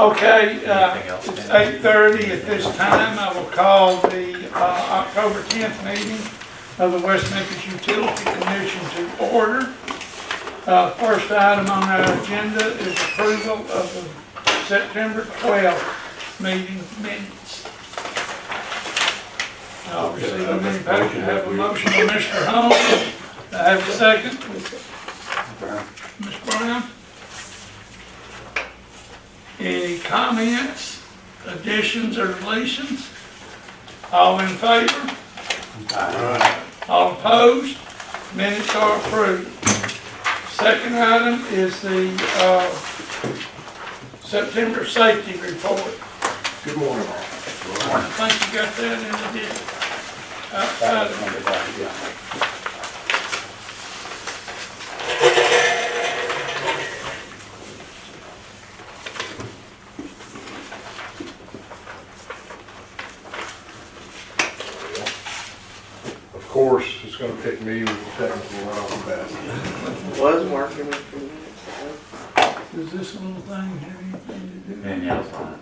Okay, Anything else, it's Dan? 8:30 at this time. I will call the October 10th meeting of the West Memphis Utility Commission to order. First item on our agenda is approval of the September 12th meeting minutes. I'll receive a minute packet. I have a motion by Mr. Holmes. I have a second. Ms. Brown? Any comments, additions, or deletions? All in favor? All opposed? Minutes are approved. Second item is the September safety report. Good morning. I think you got that in addition. Outside of Of course, it's gonna pick me with the technical right off the bat. Was working with the minutes. Does this little thing have anything to do? Danielle's on it.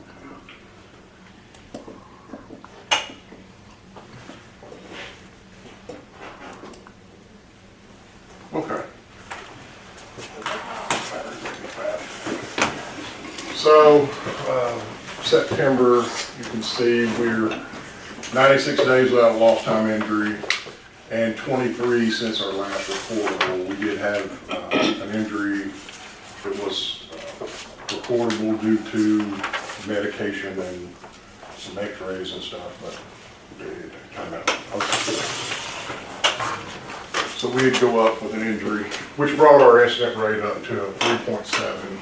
Okay. So, September, you can see we're 96 days without lost time injury and 23 since our last report. Well, we did have an injury that was reportable due to medication and some x-rays and stuff, but it turned out okay. So we'd go up with an injury, which brought our incident rate up to a 3.7.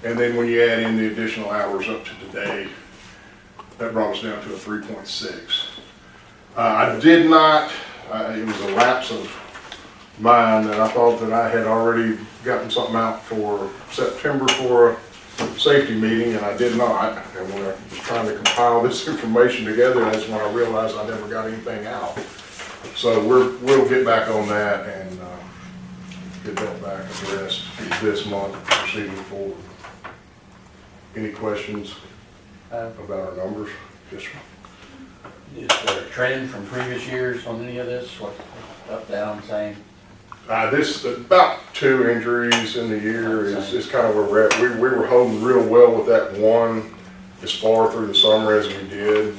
And then when you add in the additional hours up to today, that brought us down to a 3.6. I did not, it was a lapse of mine that I thought that I had already gotten something out for September for a safety meeting, and I did not. And when I was trying to compile this information together, that's when I realized I never got anything out. So we'll get back on that and get that back addressed this month, proceeding forward. Any questions about our numbers? Yes, sir. Is there a trend from previous years on any of this? What, up, down, same? This, about 2 injuries in the year is kind of where we're at. We were holding real well with that one as far through the summer as we did.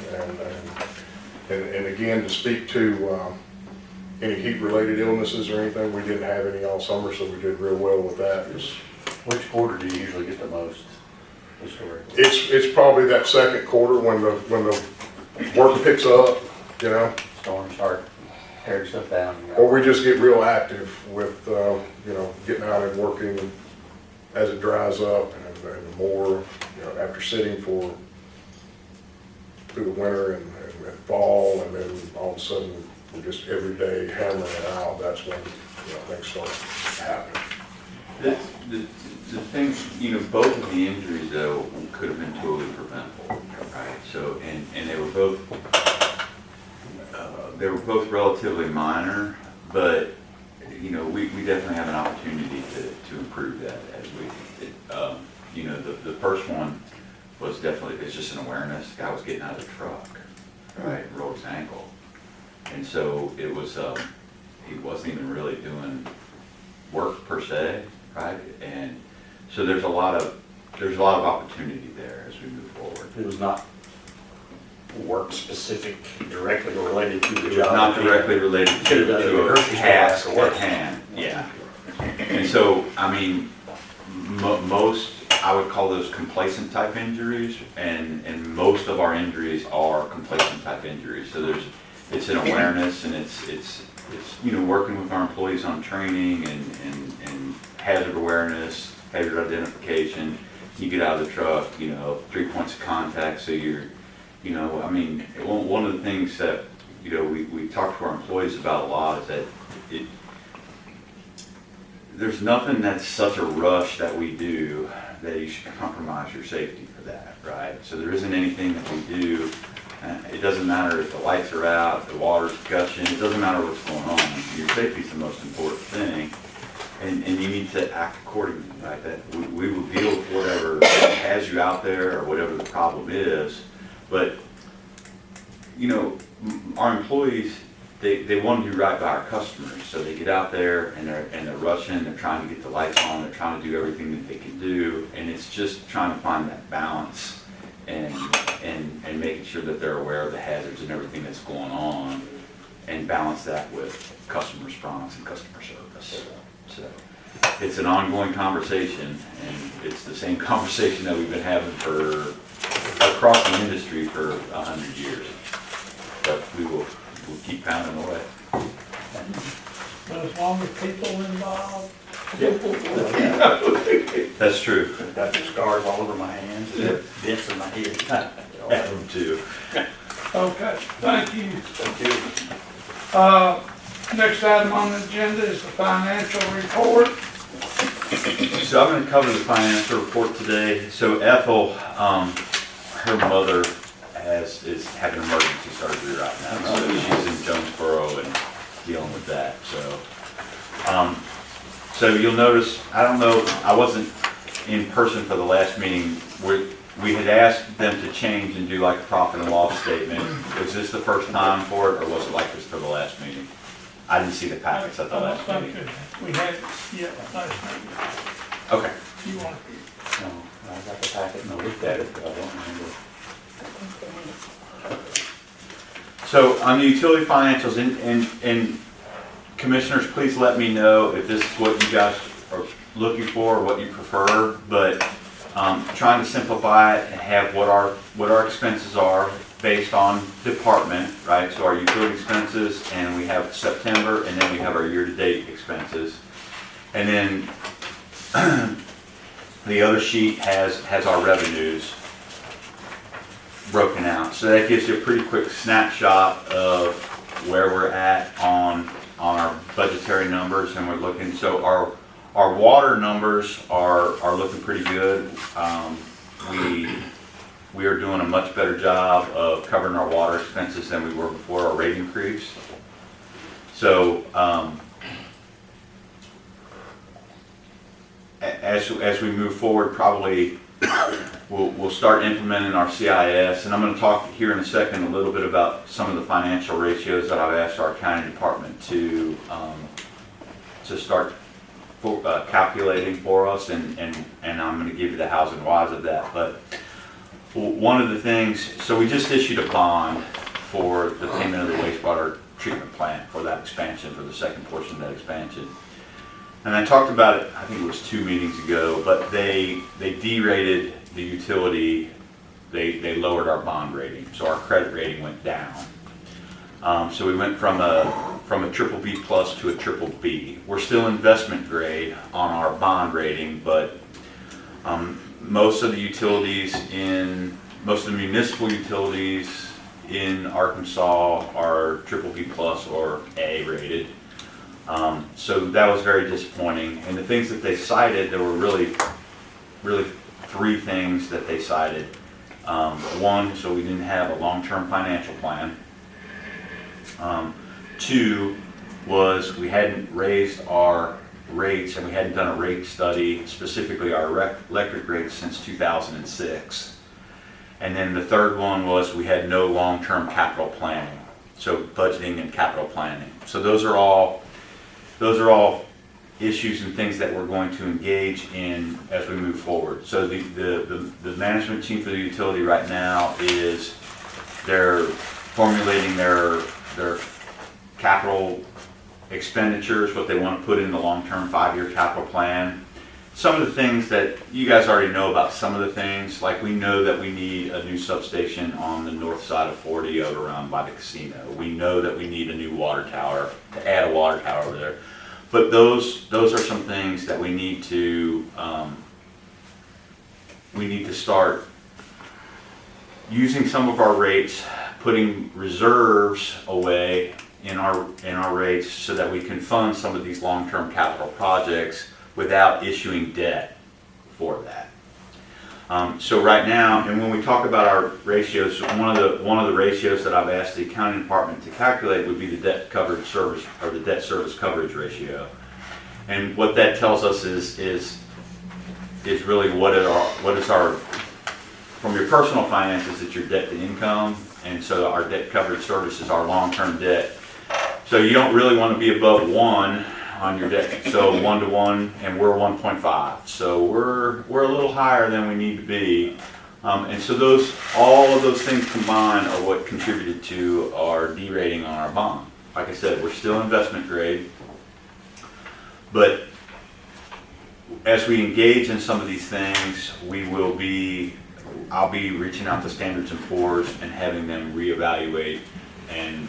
And again, to speak to any heat-related illnesses or anything, we didn't have any all summer, so we did real well with that. Which quarter do you usually get the most historically? It's probably that second quarter when the work picks up, you know. Storms start tearing stuff down. Or we just get real active with, you know, getting out and working as it dries up and more, you know, after sitting for through the winter and fall, and then all of a sudden we're just every day hammering it out. That's when, you know, things start happening. The thing, you know, both of the injuries though could have been totally preventable, right? So, and they were both relatively minor, but you know, we definitely have an opportunity to improve that as we, you know, the first one was definitely, it's just an awareness. The guy was getting out of the truck, right, rolled his ankle, and so it was, he wasn't even really doing work per se, right, and so there's a lot of opportunity there as we move forward. It was not work specific, directly related to the It was job. not directly related to a task at hand. Yeah. And so, I mean, most, I would call those complacent type injuries, and most of our injuries are complacent type injuries. So it's an awareness, and it's you know, working with our employees on training and hazard awareness, hazard identification. You get out of the truck, you know, 3 points of contact, so you're, you know, I mean, one of the things that, you know, we talk to our employees about a lot is that there's nothing that's such a rush that we do that you should compromise your safety for that, right? So there isn't anything that we do. It doesn't matter if the lights are out, the water's gushing, it doesn't matter what's going on. Your safety is the most important thing. And you need to act accordingly, right? That we will deal with whatever has you out there or whatever the problem is. But, you know, our employees, they want to do right by our customers. So they get out there and they're rushing, they're trying to get the lights on, they're trying to do everything that they can do. And it's just trying to find that balance and making sure that they're aware of the hazards and everything that's going on, and balance that with customer response and customer service. So it's an ongoing conversation, and it's the same conversation that we've been having for across the industry for 100 years. But we'll keep pounding away. But as long as people involved. That's true. I've got the scars all over my hands, dents in my head. At them too. Okay, thank you. Thank you. Next item on the agenda is the financial report. So I'm going to cover the financial report today. So Ethel, her mother is having emergency surgery right now. So she's in Jonesboro and dealing with that. So you'll notice, I don't know, I wasn't in person for the last meeting. We had asked them to change and do like a profit and loss statement. Was this the first time for it, or was it like this for the last meeting? I didn't see the packets at the last meeting. We had it, yeah, last meeting. Okay. You want No, I got the packet and I looked at it, but I don't remember. So on the utility financials, and commissioners, please let me know if this is what you guys are looking for or what you prefer, but trying to simplify it and have what our expenses are based on department, right? So our utility expenses, and we have September, and then we have our year-to-date expenses. And then the other sheet has our revenues broken out. So that gives you a pretty quick snapshot of where we're at on our budgetary numbers, and we're looking, so our water numbers are looking pretty good. We are doing a much better job of covering our water expenses than we were before our rate increase. So as we move forward, probably we'll start implementing our CIS, and I'm going to talk here in a second a little bit about some of the financial ratios that I've asked our accounting department to start calculating for us, and I'm going to give you the hows and whys of that. But one of the things, so we just issued a bond for the payment of the wastewater treatment plant for that expansion, for the second portion of that expansion. And I talked about it, I think it was 2 meetings ago, but they derated the utility, they lowered our bond rating, so our credit rating went down. So we went from a triple B plus to a triple B. We're still investment grade on our bond rating, but most of the municipal utilities in Arkansas are triple B plus or A rated. So that was very disappointing. And the things that they cited, there were really 3 things that they cited. One, so we didn't have a long-term financial plan. 2 was we hadn't raised our rates, and we hadn't done a rate study, specifically our electric rates, since 2006. And then the third one was we had no long-term capital planning, so budgeting and capital planning. So those are all issues and things that we're going to engage in as we move forward. So the management team for the utility right now is they're formulating their capital expenditures, what they want to put in the long-term 5-year capital plan. Some of the things that you guys already know about, some of the things, like we know that we need a new substation on the north side of 40 over around by the casino. We know that we need a new water tower, to add a water tower over there. But those are some things that we need to start using some of our rates, putting reserves away in our rates so that we can fund some of these long-term capital projects without issuing debt for that. So right now, and when we talk about our ratios, one of the ratios that I've asked the accounting department to calculate would be the debt coverage service, or the debt service coverage ratio. And what that tells us is really what is our, from your personal finances, it's your debt to income. And so our debt coverage service is our long-term debt. So you don't really want to be above 1 on your debt. So 1 to 1, and we're 1.5. So we're a little higher than we need to be. And so all of those things combined are what contributed to our D-rating on our bond. Like I said, we're still investment grade, but as we engage in some of these things, I'll be reaching out to Standards & Poor's and having them reevaluate, and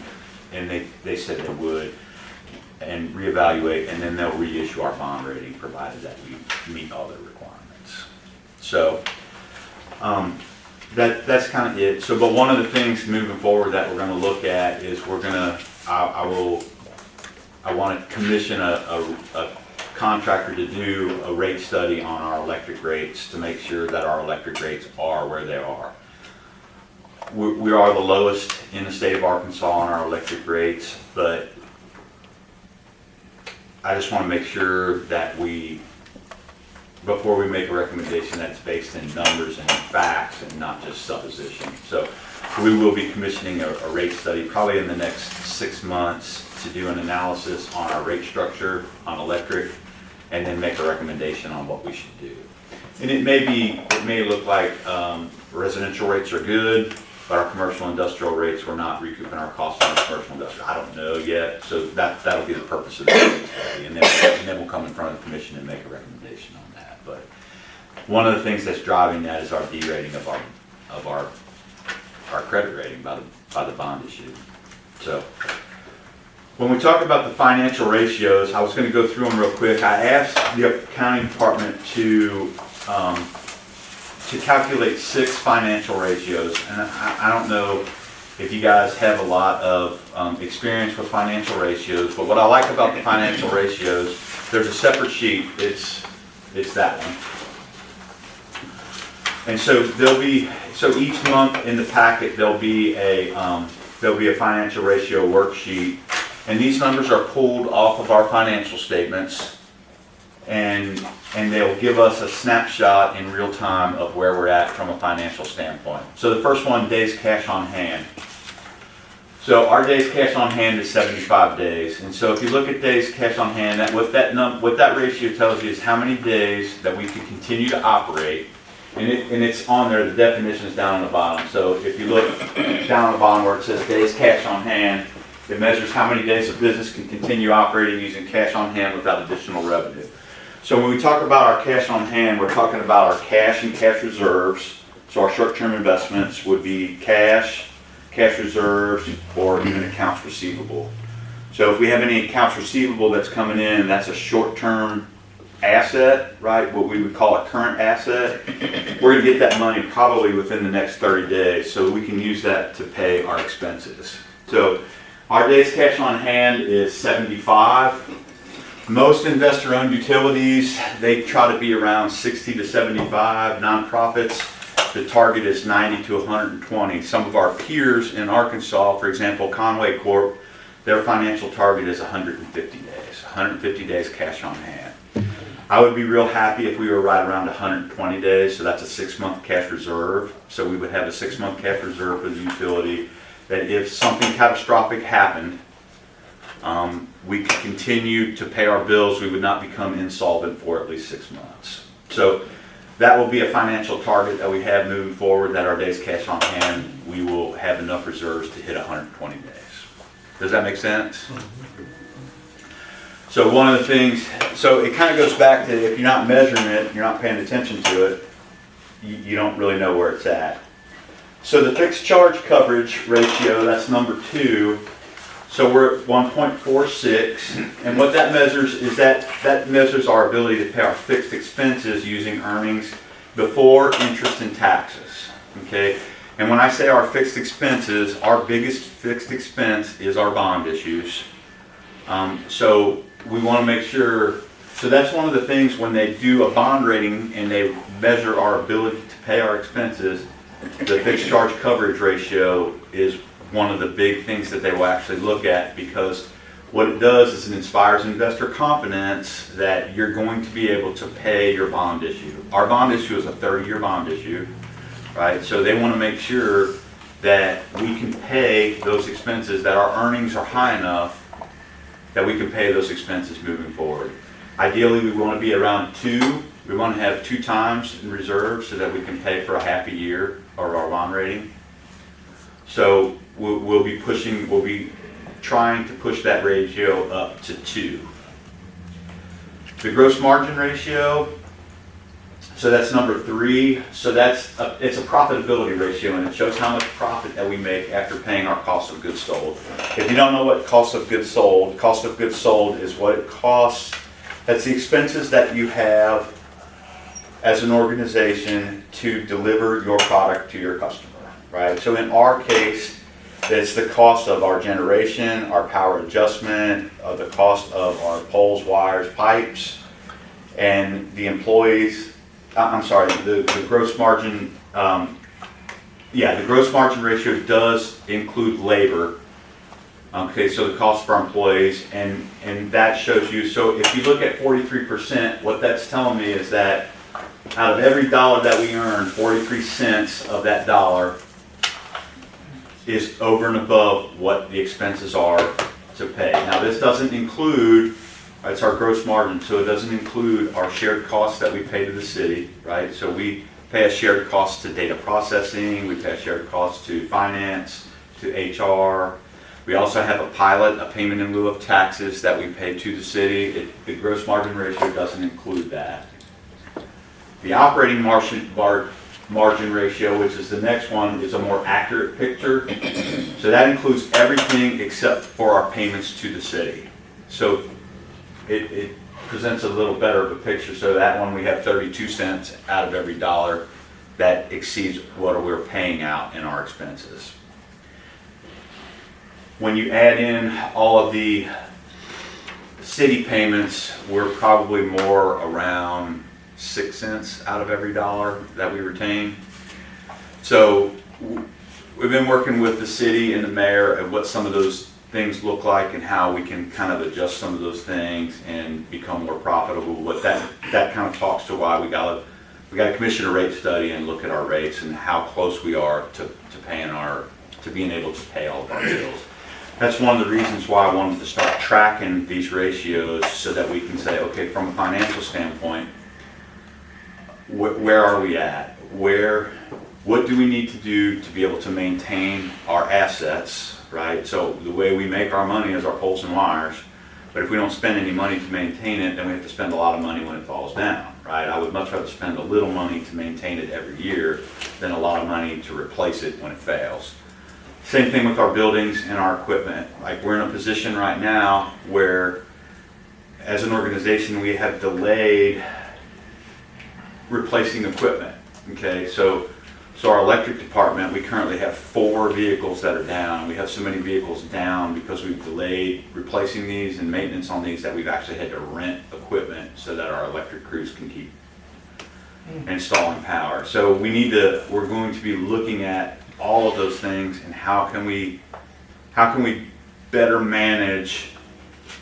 they said they would, and reevaluate, and then they'll reissue our bond rating provided that we meet all their requirements. So that's kind of it. So, but one of the things moving forward that we're going to look at is I want to commission a contractor to do a rate study on our electric rates to make sure that our electric rates are where they are. We are the lowest in the state of Arkansas on our electric rates, but I just want to make sure that before we make a recommendation, that's based in numbers and facts and not just supposition. So we will be commissioning a rate study probably in the next 6 months to do an analysis on our rate structure on electric, and then make a recommendation on what we should do. And it may look like residential rates are good, but our commercial industrial rates, we're not recouping our costs on the commercial industrial. I don't know yet, so that'll be the purpose of the rate study, and then we'll come in front of the commission and make a recommendation on that. But one of the things that's driving that is our D-rating of our credit rating by the bond issue. So when we talk about the financial ratios, I was going to go through them real quick. I asked the accounting department to calculate 6 financial ratios, and I don't know if you guys have a lot of experience with financial ratios, but what I like about the financial ratios, there's a separate sheet. It's that one. And so each month in the packet there'll be a financial ratio worksheet. And these numbers are pulled off of our financial statements, and they'll give us a snapshot in real time of where we're at from a financial standpoint. So the first one, days cash on hand. So our days cash on hand is 75 days. And so if you look at days cash on hand, what that ratio tells you is how many days that we could continue to operate. And it's on there, the definition is down on the bottom. So if you look down on the bottom where it says days cash on hand, it measures how many days a business can continue operating using cash on hand without additional revenue. So when we talk about our cash on hand, we're talking about our cash and cash reserves. So our short-term investments would be cash reserves, or even accounts receivable. So if we have any accounts receivable that's coming in, that's a short-term asset, right? What we would call a current asset. We're going to get that money probably within the next 30 days, so we can use that to pay our expenses. So our days cash on hand is 75. Most investor-owned utilities, they try to be around 60 to 75. Nonprofits, the target is 90 to 120. Some of our peers in Arkansas, for example, Conway Corp, their financial target is 150 days. 150 days cash on hand. I would be real happy if we were right around 120 days, so that's a 6-month cash reserve. So we would have a 6-month cash reserve for the utility, that if something catastrophic happened, we could continue to pay our bills. We would not become insolvent for at least 6 months. So that will be a financial target that we have moving forward, that our days cash on hand, we will have enough reserves to hit 120 days. Does that make sense? So one of the things, so it kind of goes back to, if you're not measuring it, you're not paying attention to it, you don't really know where it's at. So the fixed charge coverage ratio, that's number 2. So we're at 1.46, and what that measures is that measures our ability to pay our fixed expenses using earnings before interest and taxes. Okay, and when I say our fixed expenses, our biggest fixed expense is our bond issues. So we want to make sure. So that's one of the things when they do a bond rating and they measure our ability to pay our expenses. The fixed charge coverage ratio is one of the big things that they will actually look at, because What it does is it inspires investor confidence that you're going to be able to pay your bond issue. Our bond issue is a 30-year bond issue, right? So they want to make sure that we can pay those expenses, that our earnings are high enough that we can pay those expenses moving forward. Ideally, we want to be around 2. We want to have 2 times in reserve so that we can pay for a half a year of our bond rating. So we'll be trying to push that ratio up to 2. The gross margin ratio, so that's number 3. So it's a profitability ratio, and it shows how much profit that we make after paying our cost of goods sold. If you don't know what cost of goods sold is what it costs. That's the expenses that you have as an organization to deliver your product to your customer, right? So in our case, it's the cost of our generation, our power adjustment, the cost of our poles, wires, pipes, and the employees. The gross margin. The gross margin ratio does include labor. Okay, so the cost for our employees, and that shows you. So if you look at 43%, what that's telling me is that out of every dollar that we earn, 43 cents of that dollar is over and above what the expenses are to pay. Now this doesn't include, it's our gross margin, so it doesn't include our shared costs that we pay to the city, right? So we pay a shared cost to data processing, we pay a shared cost to finance, to HR. We also have a payment in lieu of taxes that we pay to the city. The gross margin ratio doesn't include that. The operating margin ratio, which is the next one, is a more accurate picture. So that includes everything except for our payments to the city. So it presents a little better of a picture. So that one we have 32 cents out of every dollar that exceeds what we're paying out in our expenses. When you add in all of the city payments, we're probably more around 6 cents out of every dollar that we retain. So we've been working with the city and the mayor at what some of those things look like and how we can kind of adjust some of those things and become more profitable. But that kind of talks to why we got to commission a rate study and look at our rates and how close we are to being able to pay all of our bills. That's one of the reasons why I wanted to start tracking these ratios so that we can say, okay, from a financial standpoint, where are we at? What do we need to do to be able to maintain our assets, right? So the way we make our money is our poles and wires, but if we don't spend any money to maintain it, then we have to spend a lot of money when it falls down, right? I would much rather spend a little money to maintain it every year than a lot of money to replace it when it fails. Same thing with our buildings and our equipment. Like we're in a position right now where as an organization we have delayed replacing equipment. Okay, so our electric department, we currently have 4 vehicles that are down. We have so many vehicles down because we've delayed replacing these and maintenance on these that we've actually had to rent equipment so that our electric crews can keep installing power. So we're going to be looking at all of those things and how can we better manage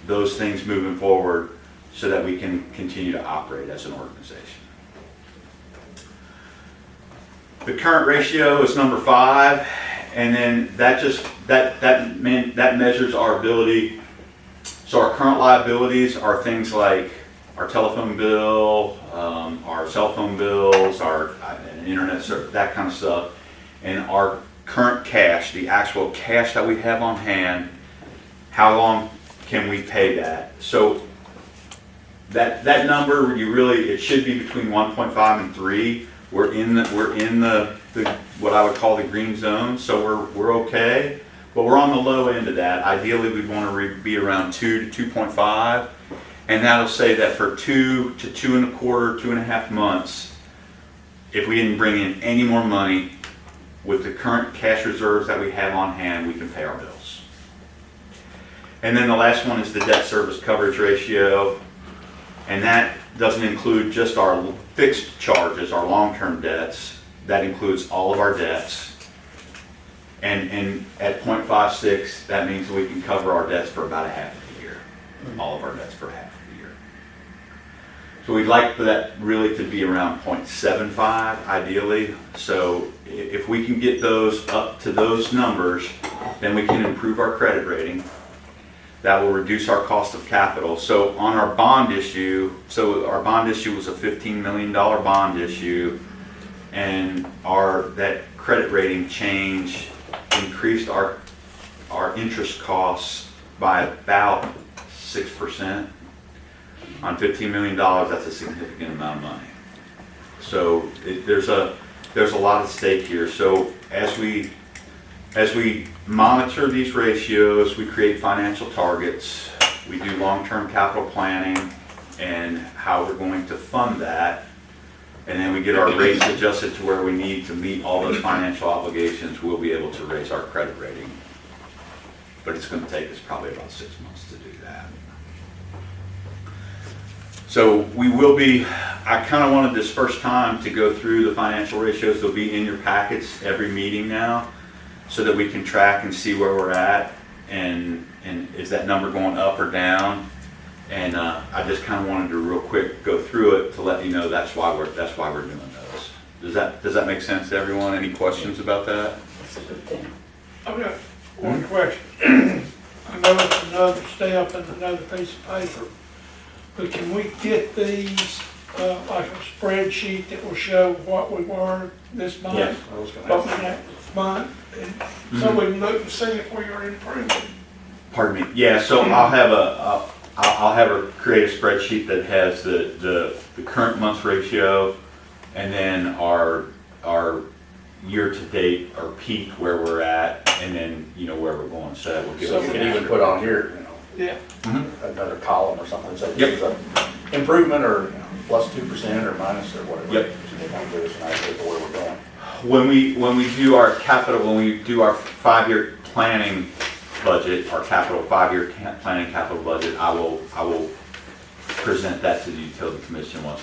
those things moving forward so that we can continue to operate as an organization. The current ratio is number 5, and then that measures our ability. So our current liabilities are things like our telephone bill, our cell phone bills, our internet service, that kind of stuff. And our current cash, the actual cash that we have on hand, how long can we pay that? So that number, it should be between 1.5 and 3. We're in the what I would call the green zone, so we're okay, but we're on the low end of that. Ideally, we'd want to be around 2 to 2.5, and that'll say that for 2 to 2.25, 2.5 months, if we didn't bring in any more money, with the current cash reserves that we have on hand, we can pay our bills. And then the last one is the debt service coverage ratio, and that doesn't include just our fixed charges, our long-term debts. That includes all of our debts. And at 0.56, that means we can cover our debts for about a half a year. all of our debts for half of the year. So we'd like for that really to be around 0.75 ideally. So if we can get those up to those numbers, then we can improve our credit rating. That will reduce our cost of capital. So on our bond issue, so our bond issue was a $15 million bond issue, and that credit rating change increased our interest costs by about 6%. On $15 million, that's a significant amount of money. So there's a lot at stake here. So as we monitor these ratios, we create financial targets, we do long-term capital planning and how we're going to fund that, and then we get our rates adjusted to where we need to meet all those financial obligations, we'll be able to raise our credit rating. But it's going to take us probably about 6 months to do that. So we will be, I kind of wanted this first time to go through the financial ratios. They'll be in your packets every meeting now, so that we can track and see where we're at, and is that number going up or down. And I just kind of wanted to real quick go through it to let you know that's why we're doing those. Does that make sense to everyone? Any questions about that? I've got one question. I know it's another step and another piece of paper, but can we get these, like a spreadsheet that will show what we were this month? Yes, I was gonna What we ask. next month, and so we can look and see if we are improving. Pardon me. Yeah. So I'll have her create a spreadsheet that has the current month's ratio, and then our year to date, our peak where we're at, and then where we're going. So that will give So us we can even put on here, Yeah. another column or something, so Yep. this is an improvement or plus 2% or minus or whatever. Yep. So they kind of give us an idea of where we're going. When we do our capital, when we do our 5-year planning budget, our 5-year planning capital budget, I will present that to the utility commission once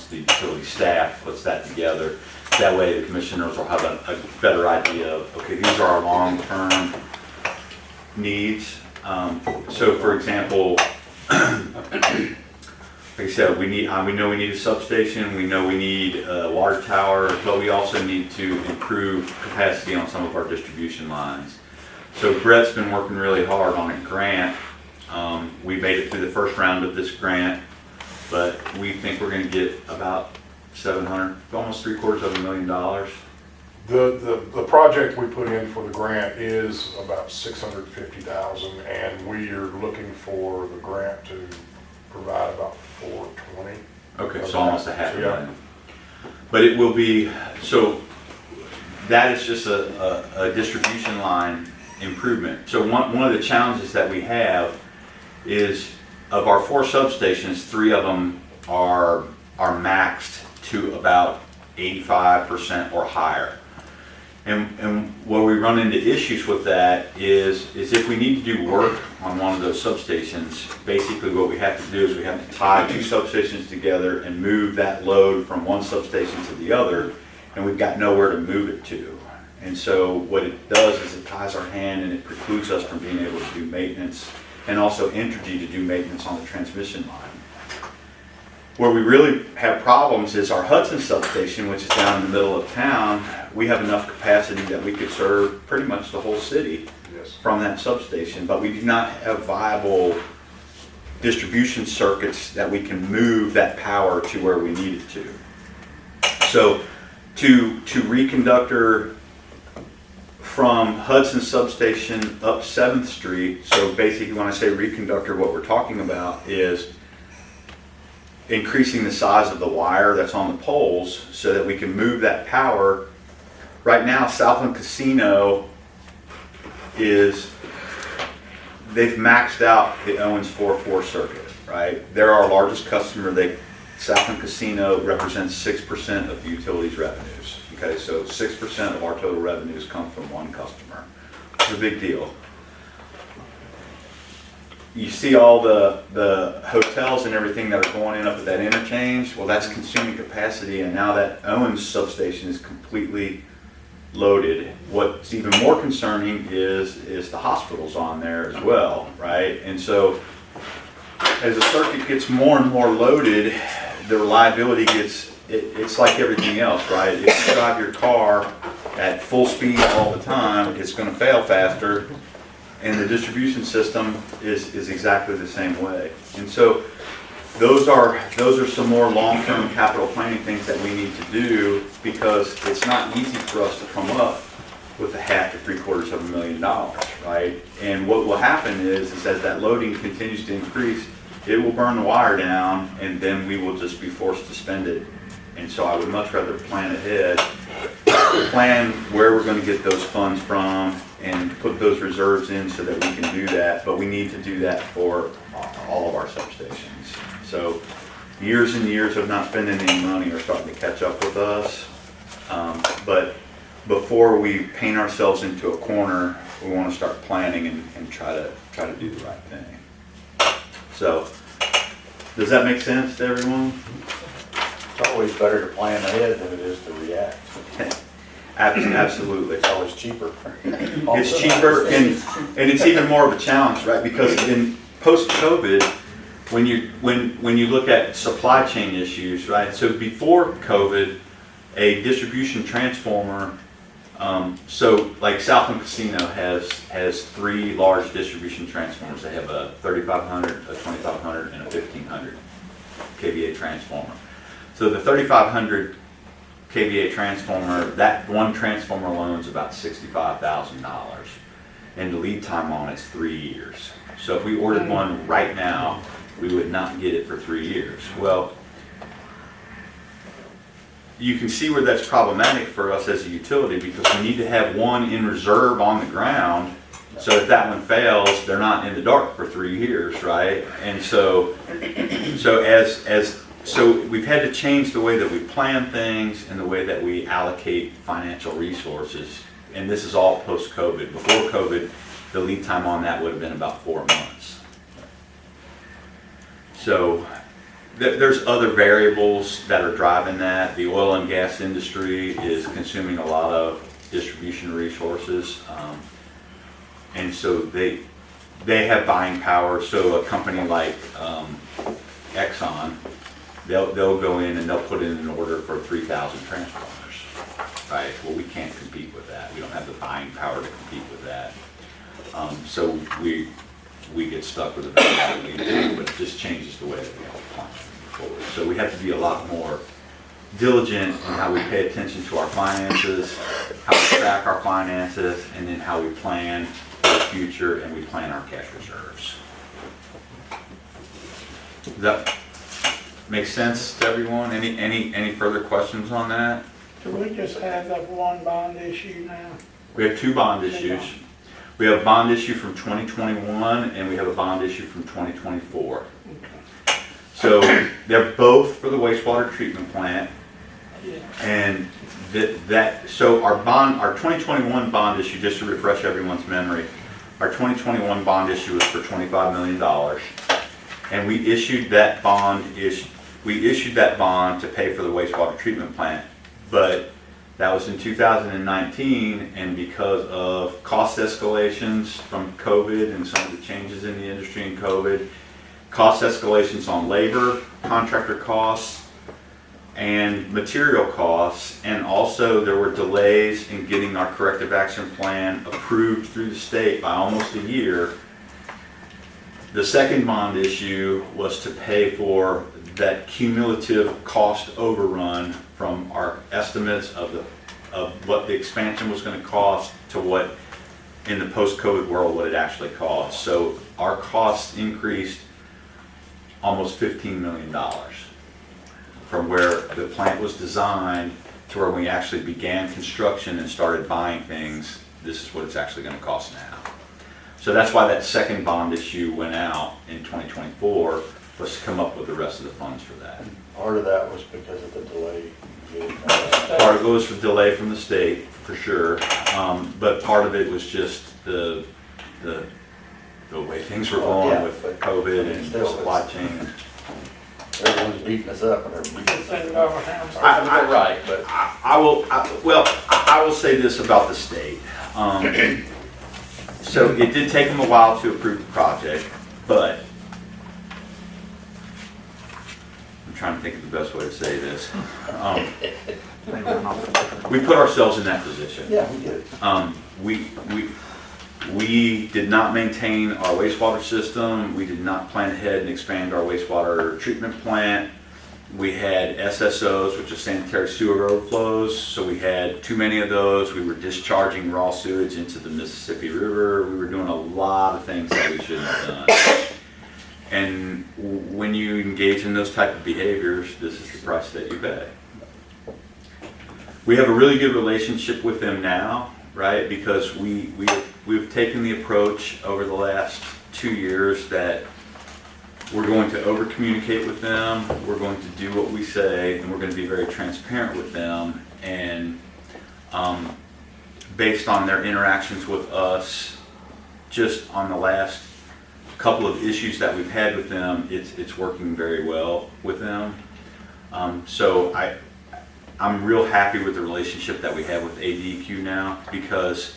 the utility staff puts that together. That way the commissioners will have a better idea of, okay, these are our long-term needs. So for example, like I said, we know we need a substation, we know we need a water tower, but we also need to improve capacity on some of our distribution lines. So Brett's been working really hard on a grant. We made it through the first round of this grant, but we think we're going to get about almost $750,000. The project we put in for the grant is about $650,000, and we are looking for the grant to provide about $420,000. Okay, so almost a half a Yeah. million. But it will be, so that is just a distribution line improvement. So one of the challenges that we have is of our 4 substations, 3 of them are maxed to about 85% or higher. And where we run into issues with that is if we need to do work on one of those substations, basically what we have to do is we have to tie 2 substations together and move that load from one substation to the other, and we've got nowhere to move it to. And so what it does is it ties our hand and it precludes us from being able to do maintenance, and also Entergy to do maintenance on the transmission line. Where we really have problems is our Hudson substation, which is down in the middle of town. We have enough capacity that we could serve pretty much the whole city Yes. from that substation, but we do not have viable distribution circuits that we can move that power to where we need it to. So to reconductor from Hudson substation up 7th Street, so basically when I say reconductor, what we're talking about is increasing the size of the wire that's on the poles so that we can move that power. Right now, Southland Casino they've maxed out the Owens 4-4 circuit, right? They're our largest customer. Southland Casino represents 6% of the utilities revenues. Okay, so 6% of our total revenues come from one customer. It's a big deal. You see all the hotels and everything that are going in up at that interchange. Well, that's consuming capacity, and now that Owens substation is completely loaded. What's even more concerning is the hospitals on there as well, right? And so as the circuit gets more and more loaded, the reliability it's like everything else, right? If you drive your car at full speed all the time, it's gonna fail faster, and the distribution system is exactly the same way. And so those are some more long-term capital planning things that we need to do, because it's not easy for us to come up with $250,000 to $750,000, right? And what will happen is as that loading continues to increase, it will burn the wire down, and then we will just be forced to spend it. And so I would much rather plan ahead, plan where we're going to get those funds from, and put those reserves in so that we can do that. But we need to do that for all of our substations. So years and years of not spending any money are starting to catch up with us. But before we paint ourselves into a corner, we want to start planning and try to do the right thing. So, does that make sense to everyone? It's always better to plan ahead than it is to react. Absolutely. It's always cheaper. It's cheaper, and it's even more of a challenge, right? Because in post-COVID, when you look at supply chain issues, right? So before COVID, a distribution transformer, so like Southland Casino has 3 large distribution transformers. They have a 3500, a 2500, and a 1500 kVA transformer. So the 3500 kVA transformer, that one transformer alone is about $65,000, and the lead time on it's 3 years. So if we ordered one right now, we would not get it for 3 years. Well, you can see where that's problematic for us as a utility, because we need to have one in reserve on the ground, so if that one fails, they're not in the dark for 3 years, right? And so we've had to change the way that we plan things and the way that we allocate financial resources. And this is all post-COVID. Before COVID, the lead time on that would have been about 4 months. So there's other variables that are driving that. The oil and gas industry is consuming a lot of distribution resources. And so they have buying power. So a company like Exxon, they'll go in and they'll put in an order for 3,000 transformers, right? Well, we can't compete with that. We don't have the buying power to compete with that. So we get stuck with the value that we do, but it just changes the way that we have to plan forward. So we have to be a lot more diligent in how we pay attention to our finances, how we track our finances, and then how we plan for the future and we plan our cash reserves. Does that make sense to everyone? Any further questions on that? Do we just have that one bond issue now? We have 2 bond issues. We have a bond issue from 2021 and we have a bond issue from 2024. Okay. So they're both for the wastewater treatment plant. Yeah. And so our 2021 bond issue, just to refresh everyone's memory, our 2021 bond issue was for $25 million. And we issued that bond to pay for the wastewater treatment plant. But that was in 2019, and because of cost escalations from COVID and some of the changes in the industry in COVID, cost escalations on labor, contractor costs, and material costs, and also there were delays in getting our corrective action plan approved through the state by almost a year. The second bond issue was to pay for that cumulative cost overrun from our estimates of what the expansion was going to cost to what in the post-COVID world what it actually cost. So our costs increased almost $15 million from where the plant was designed to where we actually began construction and started buying things. This is what it's actually going to cost now. So that's why that second bond issue went out in 2024, was to come up with the rest of the funds for that. Part of that was because of the delay. Part of it was for delay from the state, for sure, but part of it was just the way things were going with COVID and supply chain. everyone's beating us up and everything. Send it over him. I'm right, but I will say this about the state. So it did take them a while to approve the project, but I'm trying to think of the best way to say this. We put ourselves in that position. yeah, we did. We did not maintain our wastewater system. We did not plan ahead and expand our wastewater treatment plant. We had SSOs, which is sanitary sewer overflows, so we had too many of those. We were discharging raw sewage into the Mississippi River. We were doing a lot of things that we shouldn't have done. And when you engage in those type of behaviors, this is the price that you pay. We have a really good relationship with them now, right? Because we've taken the approach over the last 2 years that we're going to over communicate with them, we're going to do what we say, and we're going to be very transparent with them. And based on their interactions with us, just on the last couple of issues that we've had with them, it's working very well with them. So I'm real happy with the relationship that we have with ADEQ now, because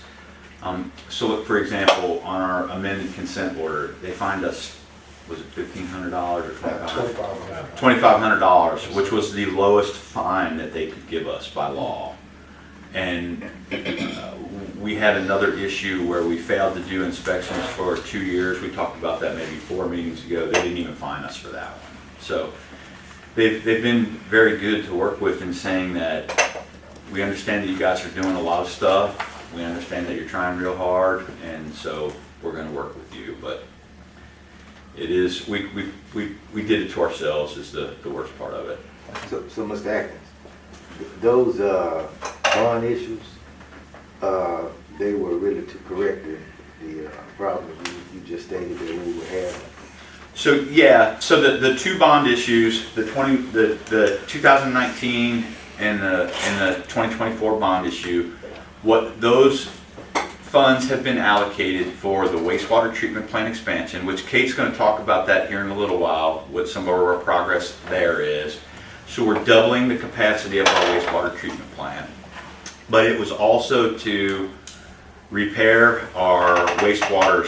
so look, for example, on our amended consent order, they fined us, was it $1,500 or $2,500? $2,500, which was the lowest fine that they could give us by law. And we had another issue where we failed to do inspections for 2 years. We talked about that maybe 4 meetings ago. They didn't even fine us for that one. So they've been very good to work with in saying that we understand that you guys are doing a lot of stuff. We understand that you're trying real hard, and so we're going to work with you. But it is, we did it to ourselves is the worst part of it. So Mr. Atkins, those bond issues, they were really to correct the problem you just stated that we were having. So yeah, so the two bond issues, the 2019 and the 2024 bond issue, what those funds have been allocated for the wastewater treatment plant expansion, which Kate's going to talk about that here in a little while, what some of our progress there is. So we're doubling the capacity of our wastewater treatment plant, but it was also to repair our wastewater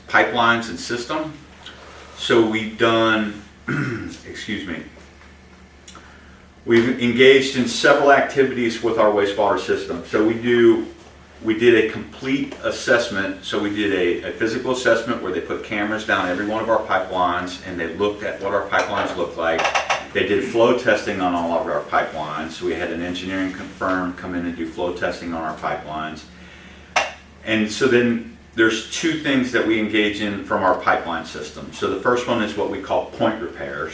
pipelines and system. So we've done, excuse me, we've engaged in several activities with our wastewater system. So we did a complete assessment. So we did a physical assessment where they put cameras down every one of our pipelines and they looked at what our pipelines looked like. They did flow testing on all of our pipelines. So we had an engineering firm come in and do flow testing on our pipelines. And so then there's two things that we engage in from our pipeline system. So the first one is what we call point repairs.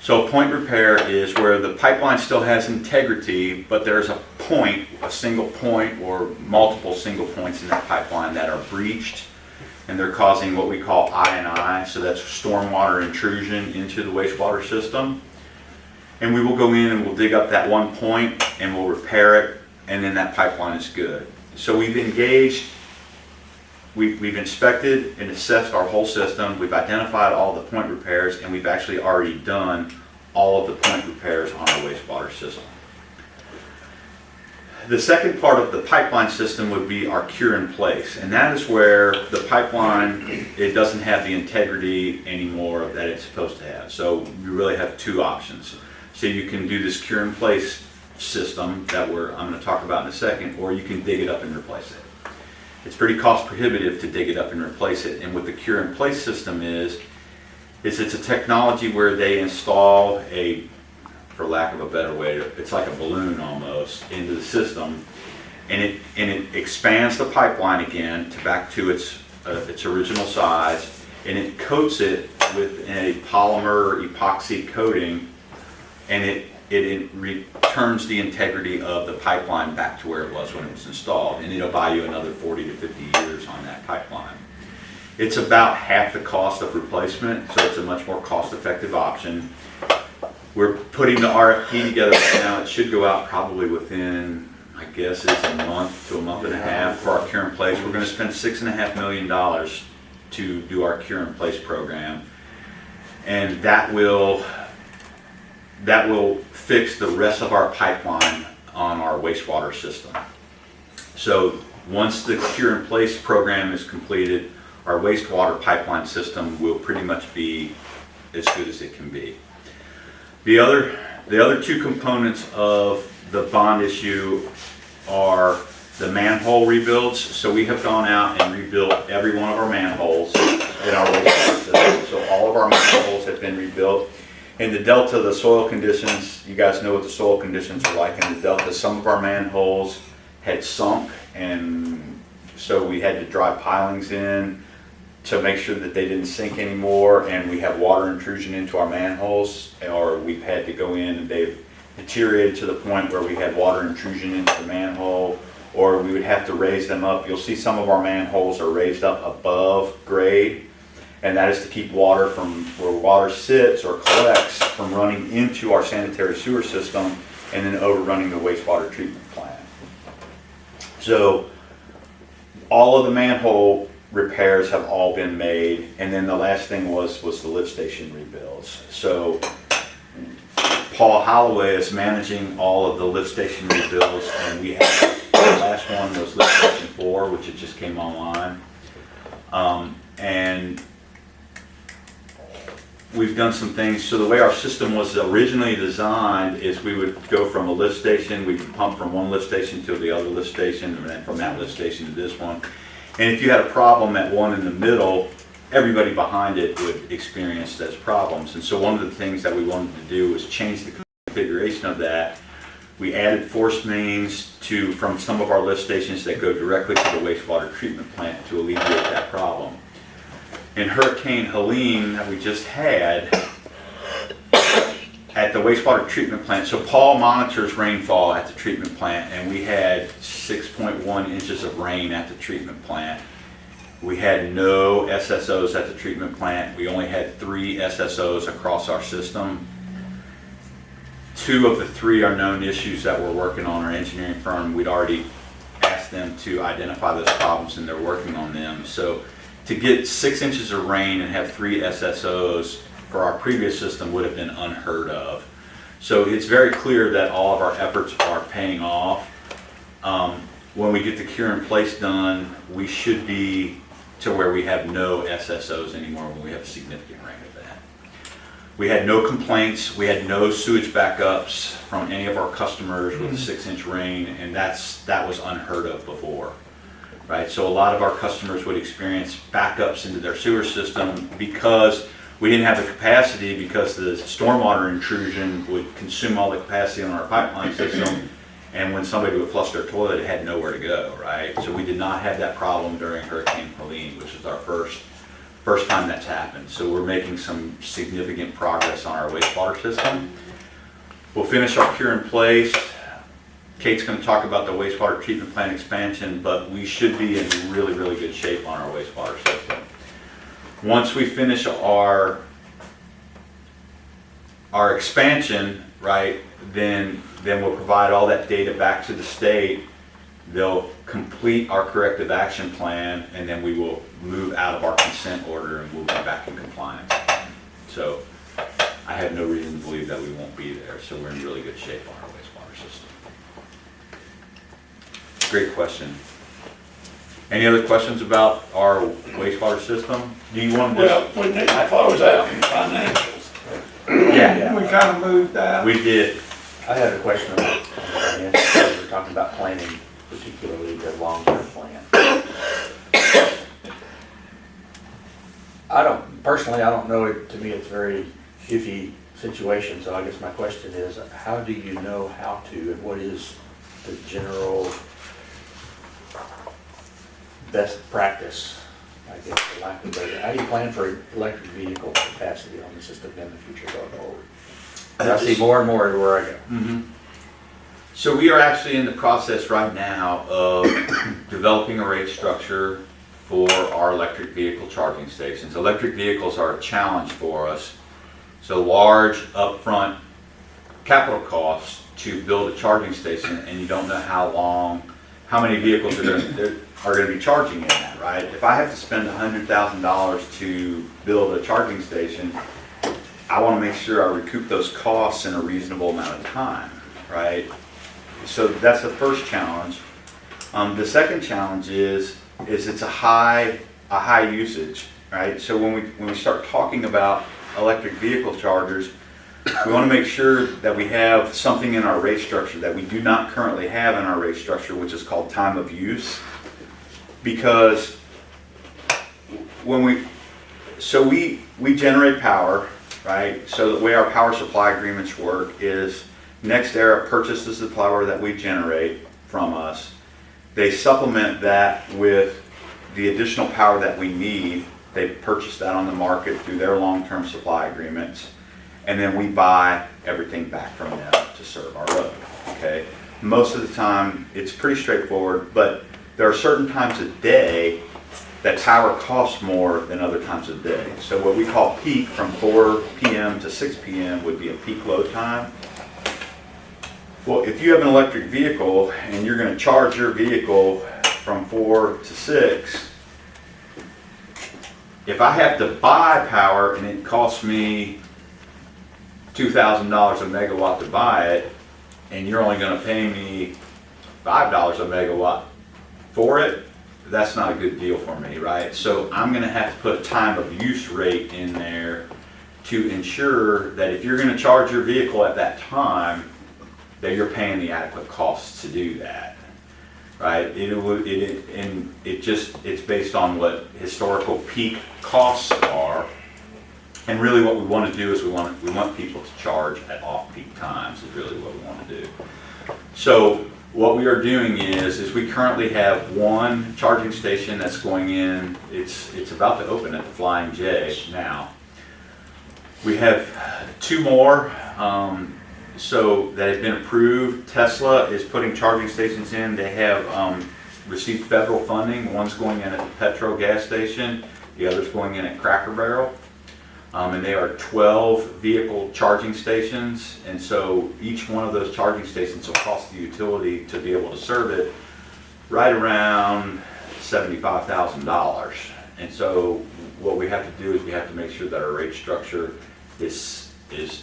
So a point repair is where the pipeline still has integrity, but there's a point, a single point or multiple single points in that pipeline that are breached, and they're causing what we call I&I, so that's stormwater intrusion into the wastewater system. And we will go in and we'll dig up that one point and we'll repair it, and then that pipeline is good. So we've engaged, we've inspected and assessed our whole system, we've identified all the point repairs, and we've actually already done all of the point repairs on our wastewater system. The second part of the pipeline system would be our cure in place, and that is where the pipeline, it doesn't have the integrity anymore that it's supposed to have. So you really have two options. So you can do this cure in place system that I'm going to talk about in a second, or you can dig it up and replace it. It's pretty cost prohibitive to dig it up and replace it. And what the cure in place system is it's a technology where they install a, for lack of a better way, it's like a balloon almost into the system, and it expands the pipeline again back to its original size, and it coats it with a polymer epoxy coating, and it returns the integrity of the pipeline back to where it was when it was installed, and it'll buy you another 40 to 50 years on that pipeline. It's about half the cost of replacement, so it's a much more cost-effective option. We're putting the RFP together right now. It should go out probably within, I guess, it's a month to a month and a half for our cure in place. We're going to spend $6.5 million to do our cure in place program. And that will fix the rest of our pipeline on our wastewater system. So once the cure in place program is completed, our wastewater pipeline system will pretty much be as good as it can be. The other two components of the bond issue are the manhole rebuilds. So we have gone out and rebuilt every one of our manholes in our wastewater system. So all of our manholes have been rebuilt. In the Delta, the soil conditions, you guys know what the soil conditions are like in the Delta. Some of our manholes had sunk, and so we had to drive pilings in to make sure that they didn't sink anymore, and we have water intrusion into our manholes, or we've had to go in and they've deteriorated to the point where we had water intrusion into the manhole, or we would have to raise them up. You'll see some of our manholes are raised up above grade, and that is to keep water from where water sits or collects from running into our sanitary sewer system and then overrunning the wastewater treatment plant. So all of the manhole repairs have all been made, and then the last thing was the lift station rebuilds. So Paul Holloway is managing all of the lift station rebuilds, and we have, the last one was lift station 4, which it just came online. And we've done some things. So the way our system was originally designed is we would go from a lift station, we could pump from one lift station to the other lift station, and then from that lift station to this one. And if you had a problem at one in the middle, everybody behind it would experience those problems. And so one of the things that we wanted to do was change the configuration of that. We added force mains from some of our lift stations that go directly to the wastewater treatment plant to alleviate that problem. In Hurricane Helene that we just had, at the wastewater treatment plant, so Paul monitors rainfall at the treatment plant, and we had 6.1 inches of rain at the treatment plant. We had no SSOs at the treatment plant. We only had 3 SSOs across our system. 2 of the 3 are known issues that we're working on. Our engineering firm, we'd already asked them to identify those problems, and they're working on them. So to get 6 inches of rain and have 3 SSOs for our previous system would have been unheard of. So it's very clear that all of our efforts are paying off. When we get the cure in place done, we should be to where we have no SSOs anymore when we have a significant rain event. We had no complaints, we had no sewage backups from any of our customers with a 6-inch rain, and that was unheard of before. Right, so a lot of our customers would experience backups into their sewer system because we didn't have the capacity, because the stormwater intrusion would consume all the capacity on our pipeline system, and when somebody would flush their toilet, it had nowhere to go, right? So we did not have that problem during Hurricane Helene, which is our first time that's happened. So we're making some significant progress on our wastewater system. We'll finish our cure in place. Kate's going to talk about the wastewater treatment plant expansion, but we should be in really, really good shape on our wastewater system. Once we finish our expansion, right, then we'll provide all that data back to the state. They'll complete our corrective action plan, and then we will move out of our consent order and we'll be back in compliance. So I have no reason to believe that we won't be there. So we're in really good shape on our wastewater system. Great question. Any other questions about our wastewater system? Do you want to just... Well, we need to close out in financials. Yeah, We kind of moved out. we did. I had a question about, we're talking about planning, particularly the long-term plan. Personally, I don't know, to me it's a very iffy situation, so I guess my question is, how do you know how to, and what is the general best practice, I guess, for lack of a better, how do you plan for electric vehicle capacity on the system in the future going forward? I see more and more everywhere I go. Mm-hmm. So we are actually in the process right now of developing a rate structure for our electric vehicle charging stations. Electric vehicles are a challenge for us. So large upfront capital costs to build a charging station, and you don't know how many vehicles are going to be charging in that, right? If I have to spend $100,000 to build a charging station, I want to make sure I recoup those costs in a reasonable amount of time, right? So that's the first challenge. The second challenge is it's a high usage, right? So when we start talking about electric vehicle chargers, we want to make sure that we have something in our rate structure that we do not currently have in our rate structure, which is called time of use. Because when we generate power, right? So the way our power supply agreements work is NextEra purchases the power that we generate from us. They supplement that with the additional power that we need. They purchase that on the market through their long-term supply agreements. And then we buy everything back from them to serve our load, okay? Most of the time, it's pretty straightforward, but there are certain times a day that power costs more than other times of day. So what we call peak, from 4 p.m. to 6 p.m. would be a peak load time. Well, if you have an electric vehicle and you're going to charge your vehicle from 4 to 6, if I have to buy power and it costs me $2,000 a megawatt to buy it, and you're only going to pay me $5 a megawatt for it, that's not a good deal for me, right? So I'm going to have to put a time of use rate in there to ensure that if you're going to charge your vehicle at that time, that you're paying the adequate costs to do that, right? It's based on what historical peak costs are. And really what we want to do is we want people to charge at off-peak times is really what we want to do. So what we are doing is we currently have one charging station that's going in. It's about to open at the Flying J now. We have 2 more so that have been approved. Tesla is putting charging stations in. They have received federal funding. One's going in at the Petro gas station. The other's going in at Cracker Barrel. And they are 12 vehicle charging stations, and so each one of those charging stations will cost the utility to be able to serve it right around $75,000. And so what we have to do is we have to make sure that our rate structure is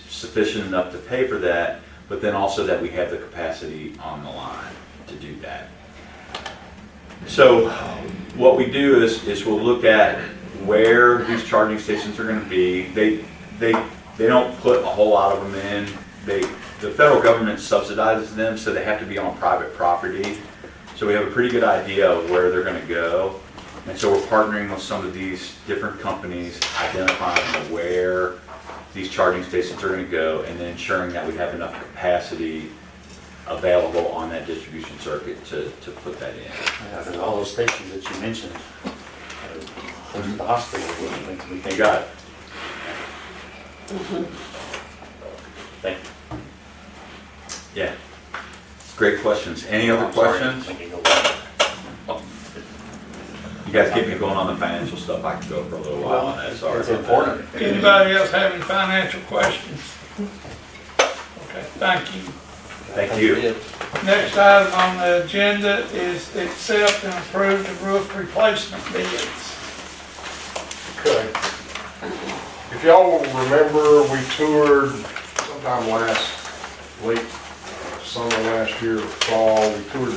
sufficient enough to pay for that, but then also that we have the capacity on the line to do that. So what we do is we'll look at where these charging stations are going to be. They don't put a whole lot of them in. The federal government subsidizes them, so they have to be on private property. So we have a pretty good idea of where they're going to go. And so we're partnering with some of these different companies, identifying where these charging stations are going to go, and then ensuring that we have enough capacity available on that distribution circuit to put that in. Yeah, there's all those stations that you mentioned. Close to the hospital, we You got it. think. Yeah. Great questions. Any other I'm sorry, questions? we can go back. You guys keep me going on the financial stuff. I can go for a little while on that. Sorry. It's important. Anybody else have any financial questions? Okay, thank you. Thank you. Next item on the agenda is accept and approve the roof replacement bids. Okay. If y'all will remember, we toured sometime late summer last year, fall, we toured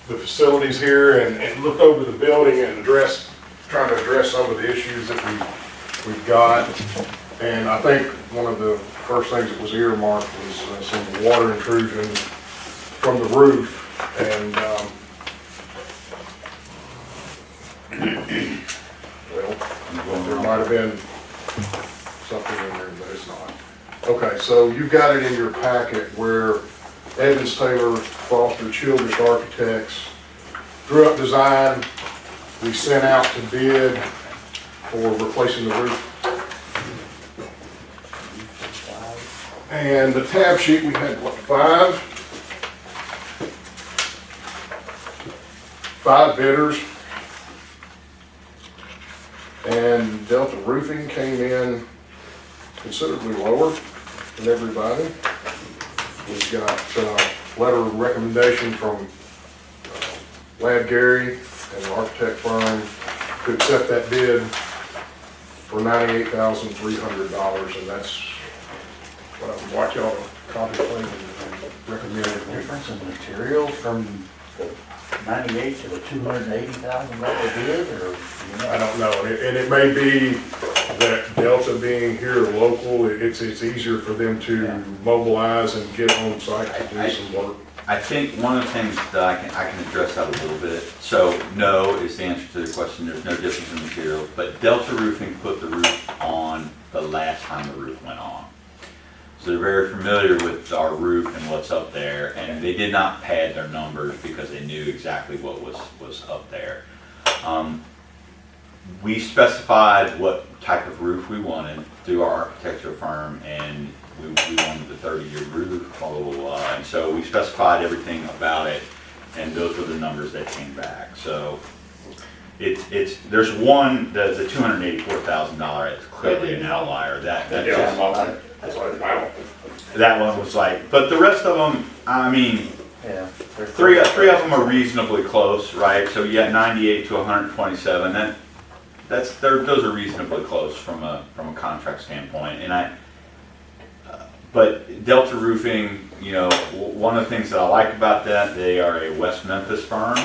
the facilities here and looked over the building and trying to address some of the issues that we've got. And I think one of the first things that was earmarked was some water intrusion from the roof. And well, there might have been something in there, but it's not. Okay, so you've got it in your packet where Evans, Taylor, Foster, Childress Architects drew up design. We sent out to bid for replacing the roof. And the tab sheet, we had what, five bidders. And Delta Roofing came in considerably lower than everybody. We've got a letter of recommendation from Lad Gary and the architect firm to accept that bid. for $98,300, and that's what I would want y'all to contemplate and recommend. Difference in materials from the 98 to the $280,000 bid, or, you know? I don't know, and it may be that Delta being here local, it's easier for them to mobilize and get on site to do some work. I think one of the things that I can address that a little bit. So no is the answer to the question. There's no difference in material, but Delta Roofing put the roof on the last time the roof went on. So they're very familiar with our roof and what's up there, and they did not pad their numbers because they knew exactly what was up there. We specified what type of roof we wanted through our architectural firm, and we wanted the 30-year roof, blah, blah, blah, blah. And so we specified everything about it, and those were the numbers that came back. So there's one, the $284,000, it's clearly an outlier. That one was like, but the rest of them, I mean, Yeah. three of them are reasonably close, right? So you got 98 to 127. Those are reasonably close from a contract standpoint. And but Delta Roofing, you know, one of the things that I like about that, they are a West Memphis firm,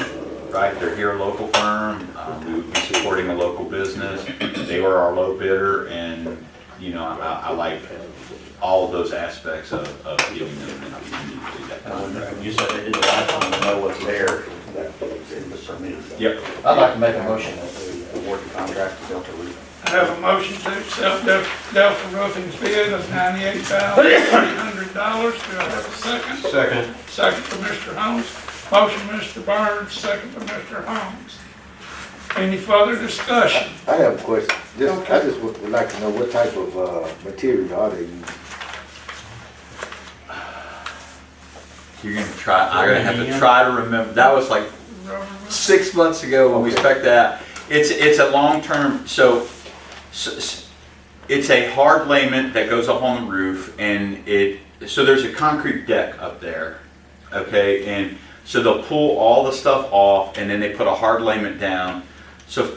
right? They're here, a local firm. We would be supporting a local business. They were our low bidder, and you know, I like all of those aspects of giving them an opportunity to do that. When you said they did the last one, to know what's there, it was for me. Yep. I'd like to make a motion that we award the contract to Delta Roofing. I have a motion to accept Delta Roofing's bid of $98,300. Do I have a second? Second. Second for Mr. Holmes. Motion, Mr. Burns, second for Mr. Holmes. Any further discussion? I have a question. Okay. I just would like to know what type of material are they using? You're gonna try, I'm gonna have to try to remember, that was like Rubber. 6 months ago when we spec'd that. It's a long-term, so it's a hard layment that goes up on the roof, and so there's a concrete deck up there, okay? And so they'll pull all the stuff off, and then they put a hard layment down. So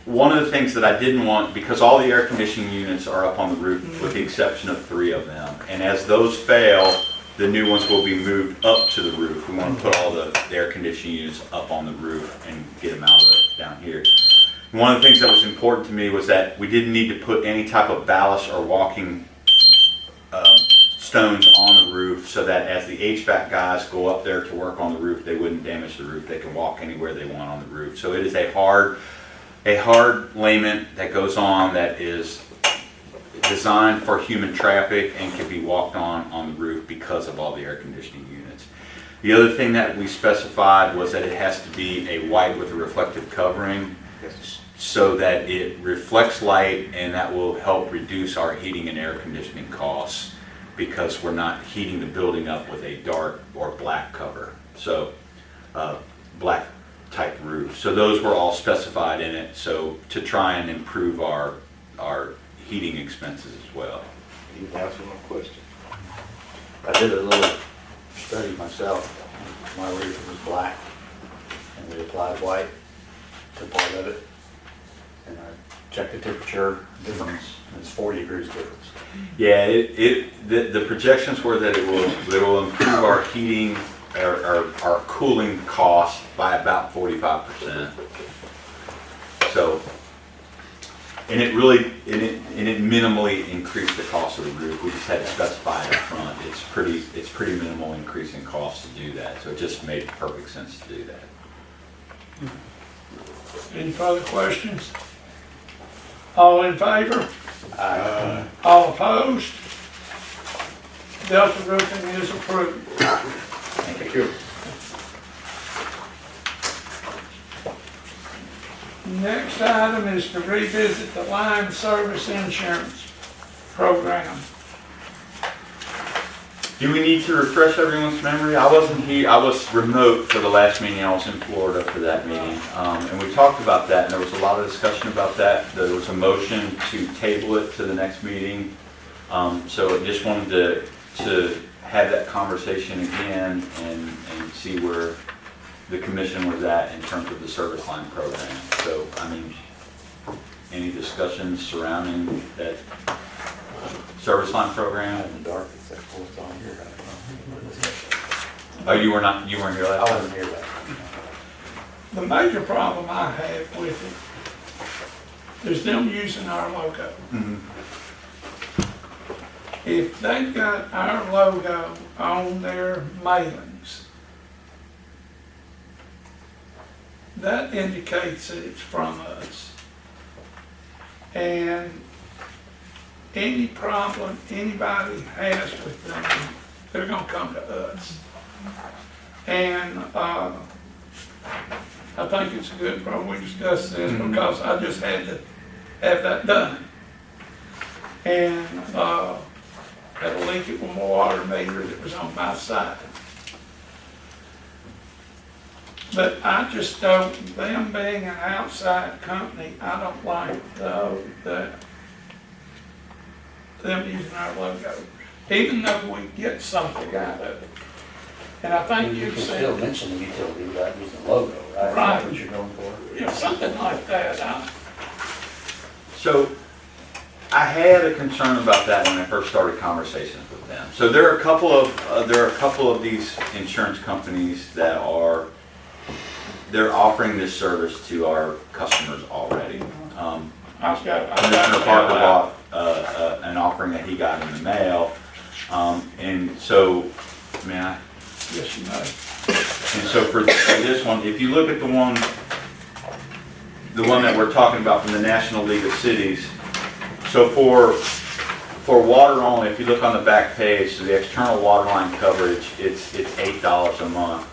one of the things that I didn't want, because all the air conditioning units are up on the roof with the exception of 3 of them, and as those fail, the new ones will be moved up to the roof. We want to put all the air conditioning units up on the roof and get them out of down here. One of the things that was important to me was that we didn't need to put any type of ballast or walking stones on the roof, so that as the HVAC guys go up there to work on the roof, they wouldn't damage the roof. They can walk anywhere they want on the roof. So it is a hard layment that goes on that is designed for human traffic and can be walked on the roof because of all the air conditioning units. The other thing that we specified was that it has to be a white with a reflective covering, so that it reflects light, and that will help reduce our heating and air conditioning costs, because we're not heating the building up with a dark or black cover. So black type roof. So those were all specified in it, so to try and improve our heating expenses as well. You answer my question. I did a little study myself. My roof was black, and we applied white to part of it. And I checked the temperature difference, and it's 40 degrees difference. Yeah, the projections were that it will improve our heating, our cooling costs by about 45%. So, and it minimally increased the cost of the roof. We just had to specify it up front. It's pretty minimal increase in cost to do that. So it just made perfect sense to do that. Any further questions? All in favor? Aye. All opposed? Delta Roofing is approved. Thank you. Next item is to revisit the line service insurance program. Do we need to refresh everyone's memory? I wasn't here, I was remote for the last meeting. I was in Florida for that meeting. And we talked about that, and there was a lot of discussion about that. There was a motion to table it to the next meeting. So I just wanted to have that conversation again and see where the commission was at in terms of the service line program. So, I mean, any discussions surrounding that service line program? In the dark, except for what's on here. Oh, you weren't here I last time? wasn't here that. The major problem I have with it is them using our logo. Mhm. If they've got our logo on their mailings, that indicates that it's from us. And any problem anybody has with them, they're gonna come to us. And, I think it's a good problem we discussed this because I just had to have that done. And, had a leak at one water meter that was on my side. But I just don't, them being an outside company, I don't like though that them using our logo, even though we get something out of it. And I think You you can still said, mention the utility without using the logo, right? Is that Right. what you're going for? you know, something like that, So I had a concern about that when I first started conversations with them. So there are a couple of these insurance companies that they're offering this service to our customers already. I've got Commissioner to Parker have bought an offering that he got in the mail, and so, man, yes, you know. and so for this one, if you look at the one that we're talking about from the National League of Cities, so for water only, if you look on the back page, so the external water line coverage, it's $8 a month.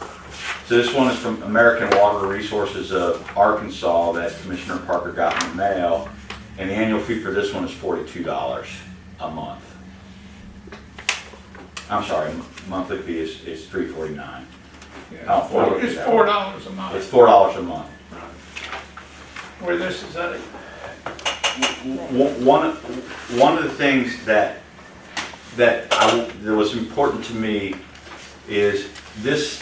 So this one is from American Water Resources of Arkansas that Commissioner Parker got in the mail, and the annual fee for this one is $42 a month. I'm sorry, monthly fee is $349. Yeah, it's $4 a month. It's $4 a month. Where this is at. One of the things that was important to me is this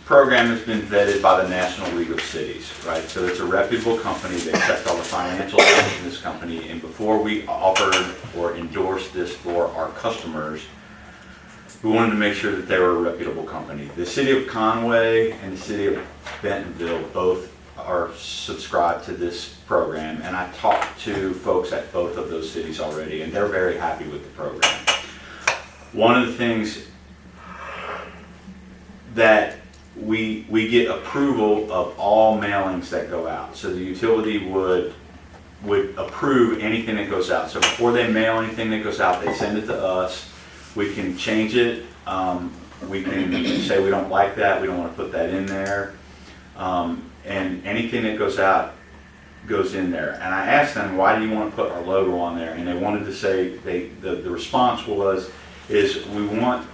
program has been vetted by the National League of Cities, right? So it's a reputable company. They checked all the financials in this company, and before we offered or endorsed this for our customers, we wanted to make sure that they were a reputable company. The city of Conway and the city of Bentonville both are subscribed to this program, and I talked to folks at both of those cities already, and they're very happy with the program. One of the things that we get approval of all mailings that go out. So the utility would approve anything that goes out. So before they mail anything that goes out, they send it to us. We can change it. We can say we don't like that. We don't want to put that in there. And anything that goes out goes in there. And I asked them, why do you want to put our logo on there? And they wanted to say, the response is we want,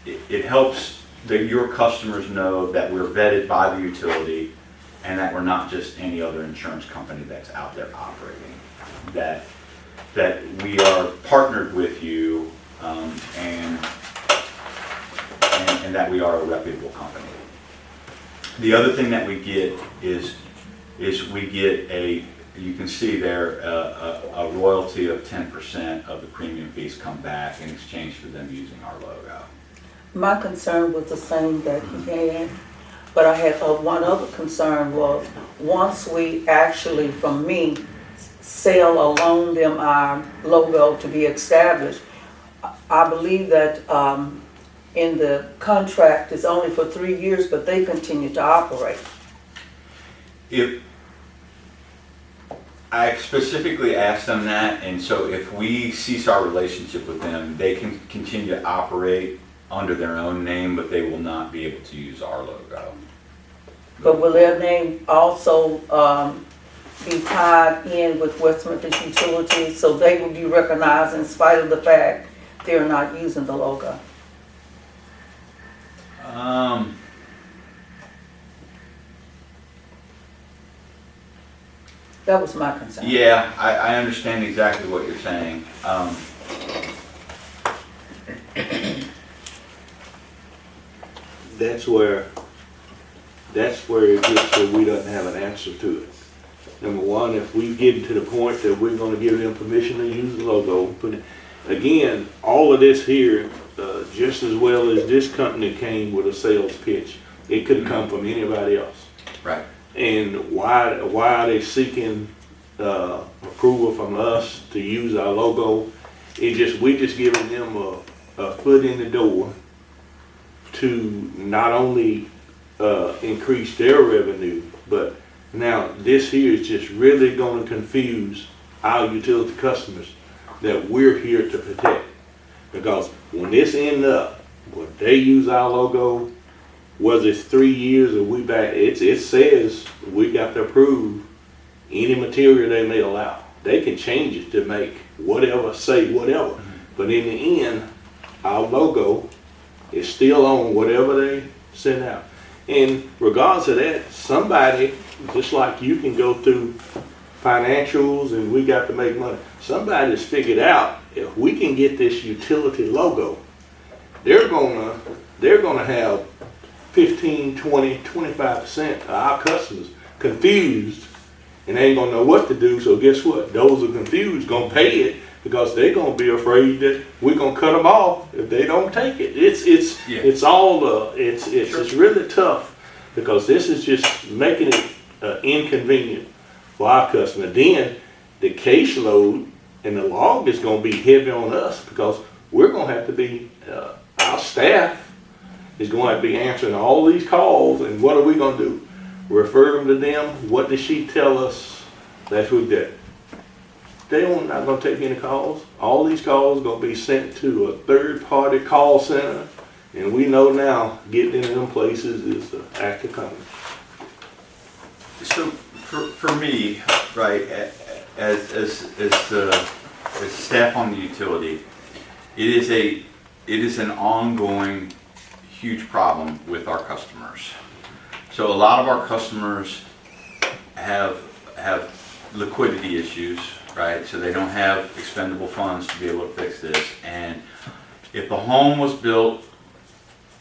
it helps your customers know that we're vetted by the utility and that we're not just any other insurance company that's out there operating. That we are partnered with you and that we are a reputable company. The other thing that we get is we get you can see there, a royalty of 10% of the premium fees come back in exchange for them using our logo. My concern was the same that he had, but I had one other concern was once we actually, from me, sell or loan them our logo to be established, I believe that in the contract it's only for 3 years, but they continue to operate. If I specifically asked them that, and so if we cease our relationship with them, they can continue to operate under their own name, but they will not be able to use our logo. But will their name also be tied in with West Memphis Utility, so they will be recognized in spite of the fact they're not using the logo? That was my concern. Yeah, I understand exactly what you're saying. That's where it gets so we don't have an answer to it. Number one, if we get to the point that we're gonna give them permission to use the logo, again, all of this here, just as well as this company came with a sales pitch, it could come from anybody else. Right. And why are they seeking approval from us to use our logo? We just giving them a foot in the door to not only increase their revenue, but now this here is just really gonna confuse our utility customers that we're here to protect. Because when this end up, when they use our logo, whether it's 3 years or we back, it says we got to approve any material they may allow. They can change it to make whatever, say whatever. But in the end, our logo is still on whatever they send out. And regardless of that, somebody, just like you can go through financials and we got to make money, somebody's figured out if we can get this utility logo, they're gonna have 15, 20, 25% of our customers confused and they ain't gonna know what to do. So guess what? Those who are confused gonna pay it because they're gonna be afraid that we're gonna cut them off if they don't take it. It's really tough because this is just making it inconvenient for our customer. Then the caseload and the log is gonna be heavy on us because we're gonna have to be, our staff is going to be answering all these calls, and what are we gonna do? Refer them to them? What did she tell us last week? That not gonna take any calls. All these calls are gonna be sent to a third-party call center, and we know now getting into them places is the act of Congress. So for me, right, as staff on the utility, it is an ongoing huge problem with our customers. So a lot of our customers have liquidity issues, right? So they don't have expendable funds to be able to fix this. And if the home was built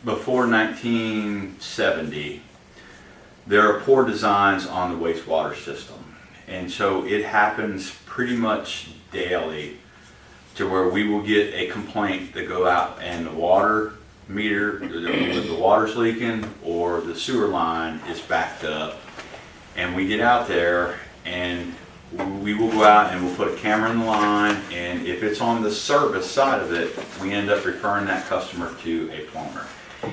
before 1970, there are poor designs on the wastewater system. And so it happens pretty much daily to where we will get a complaint that go out and the water meter, the water's leaking or the sewer line is backed up. And we get out there and we will go out and we'll put a camera in the line, and if it's on the service side of it, we end up referring that customer to a plumber.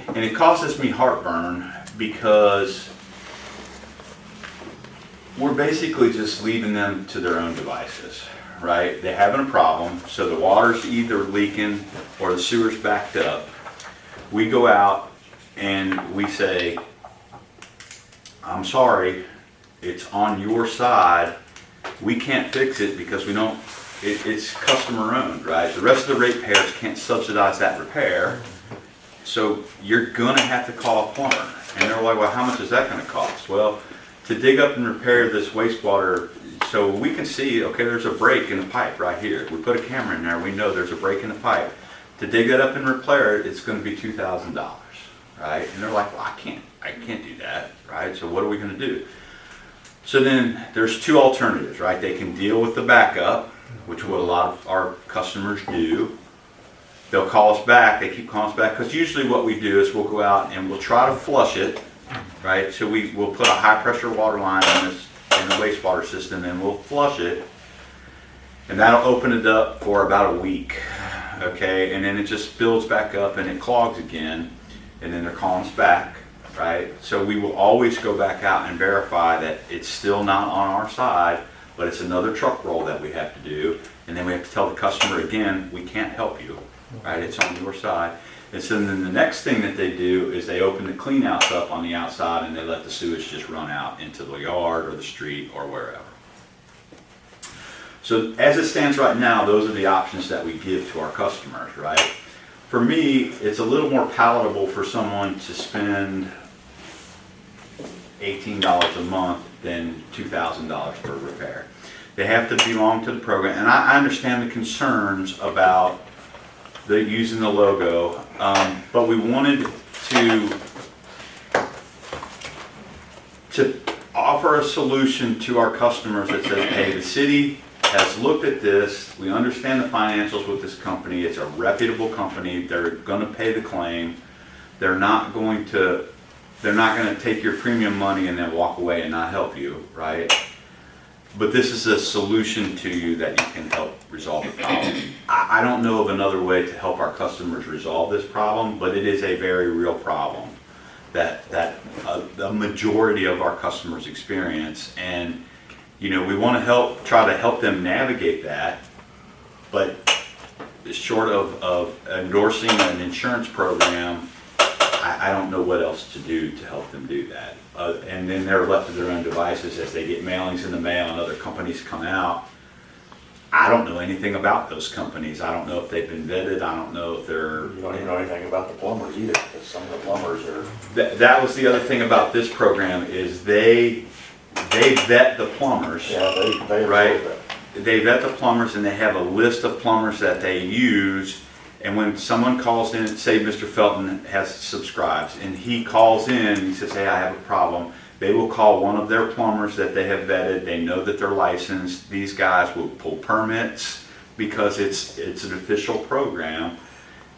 And it causes me heartburn because we're basically just leaving them to their own devices, right? They're having a problem, so the water's either leaking or the sewer's backed up. We go out and we say, I'm sorry, it's on your side. We can't fix it because we don't, it's customer owned, right? The rest of the ratepayers can't subsidize that repair. So you're gonna have to call a plumber. And they're like, well, how much is that gonna cost? Well, to dig up and repair this wastewater, so we can see, okay, there's a break in the pipe right here. We put a camera in there, we know there's a break in the pipe. To dig it up and repair it, it's gonna be $2,000, right? And they're like, well, I can't do that, right? So what are we gonna do? So then there's two alternatives, right? They can deal with the backup, which what a lot of our customers do. They'll call us back, they keep calling us back, because usually what we do is we'll go out and we'll try to flush it, right? So we'll put a high pressure water line in the wastewater system and we'll flush it. And that'll open it up for about a week, okay? And then it just builds back up and it clogs again, and then they're calling us back, right? So we will always go back out and verify that it's still not on our side, but it's another truck roll that we have to do. And then we have to tell the customer again, we can't help you, right? It's on your side. And so then the next thing that they do is they open the clean outs up on the outside and they let the sewage just run out into the yard or the street or wherever. So as it stands right now, those are the options that we give to our customers, right? For me, it's a little more palatable for someone to spend $18 a month than $2,000 per repair. They have to belong to the program, and I understand the concerns about using the logo, but we wanted to offer offer a solution to our customers that says, hey, the city has looked at this, we understand the financials with this company, it's a reputable company, they're gonna pay the claim, they're not gonna take your premium money and then walk away and not help you, right? But this is a solution to you that you can help resolve the problem. I don't know of another way to help our customers resolve this problem, but it is a very real problem that the majority of our customers experience. And you know, we want to try to help them navigate that, but short of endorsing an insurance program, I don't know what else to do to help them do that. And then they're left to their own devices as they get mailings in the mail and other companies come out. I don't know anything about those companies. I don't know if they've been vetted. I don't know if they're... You don't even know anything about the plumbers either, because some of the plumbers are... That was the other thing about this program is they vet the plumbers. Yeah, they right? approve it. They vet the plumbers and they have a list of plumbers that they use. And when someone calls in, say Mr. Felton subscribes, and he calls in and he says, hey, I have a problem, they will call one of their plumbers that they have vetted. They know that they're licensed. These guys will pull permits because it's an official program.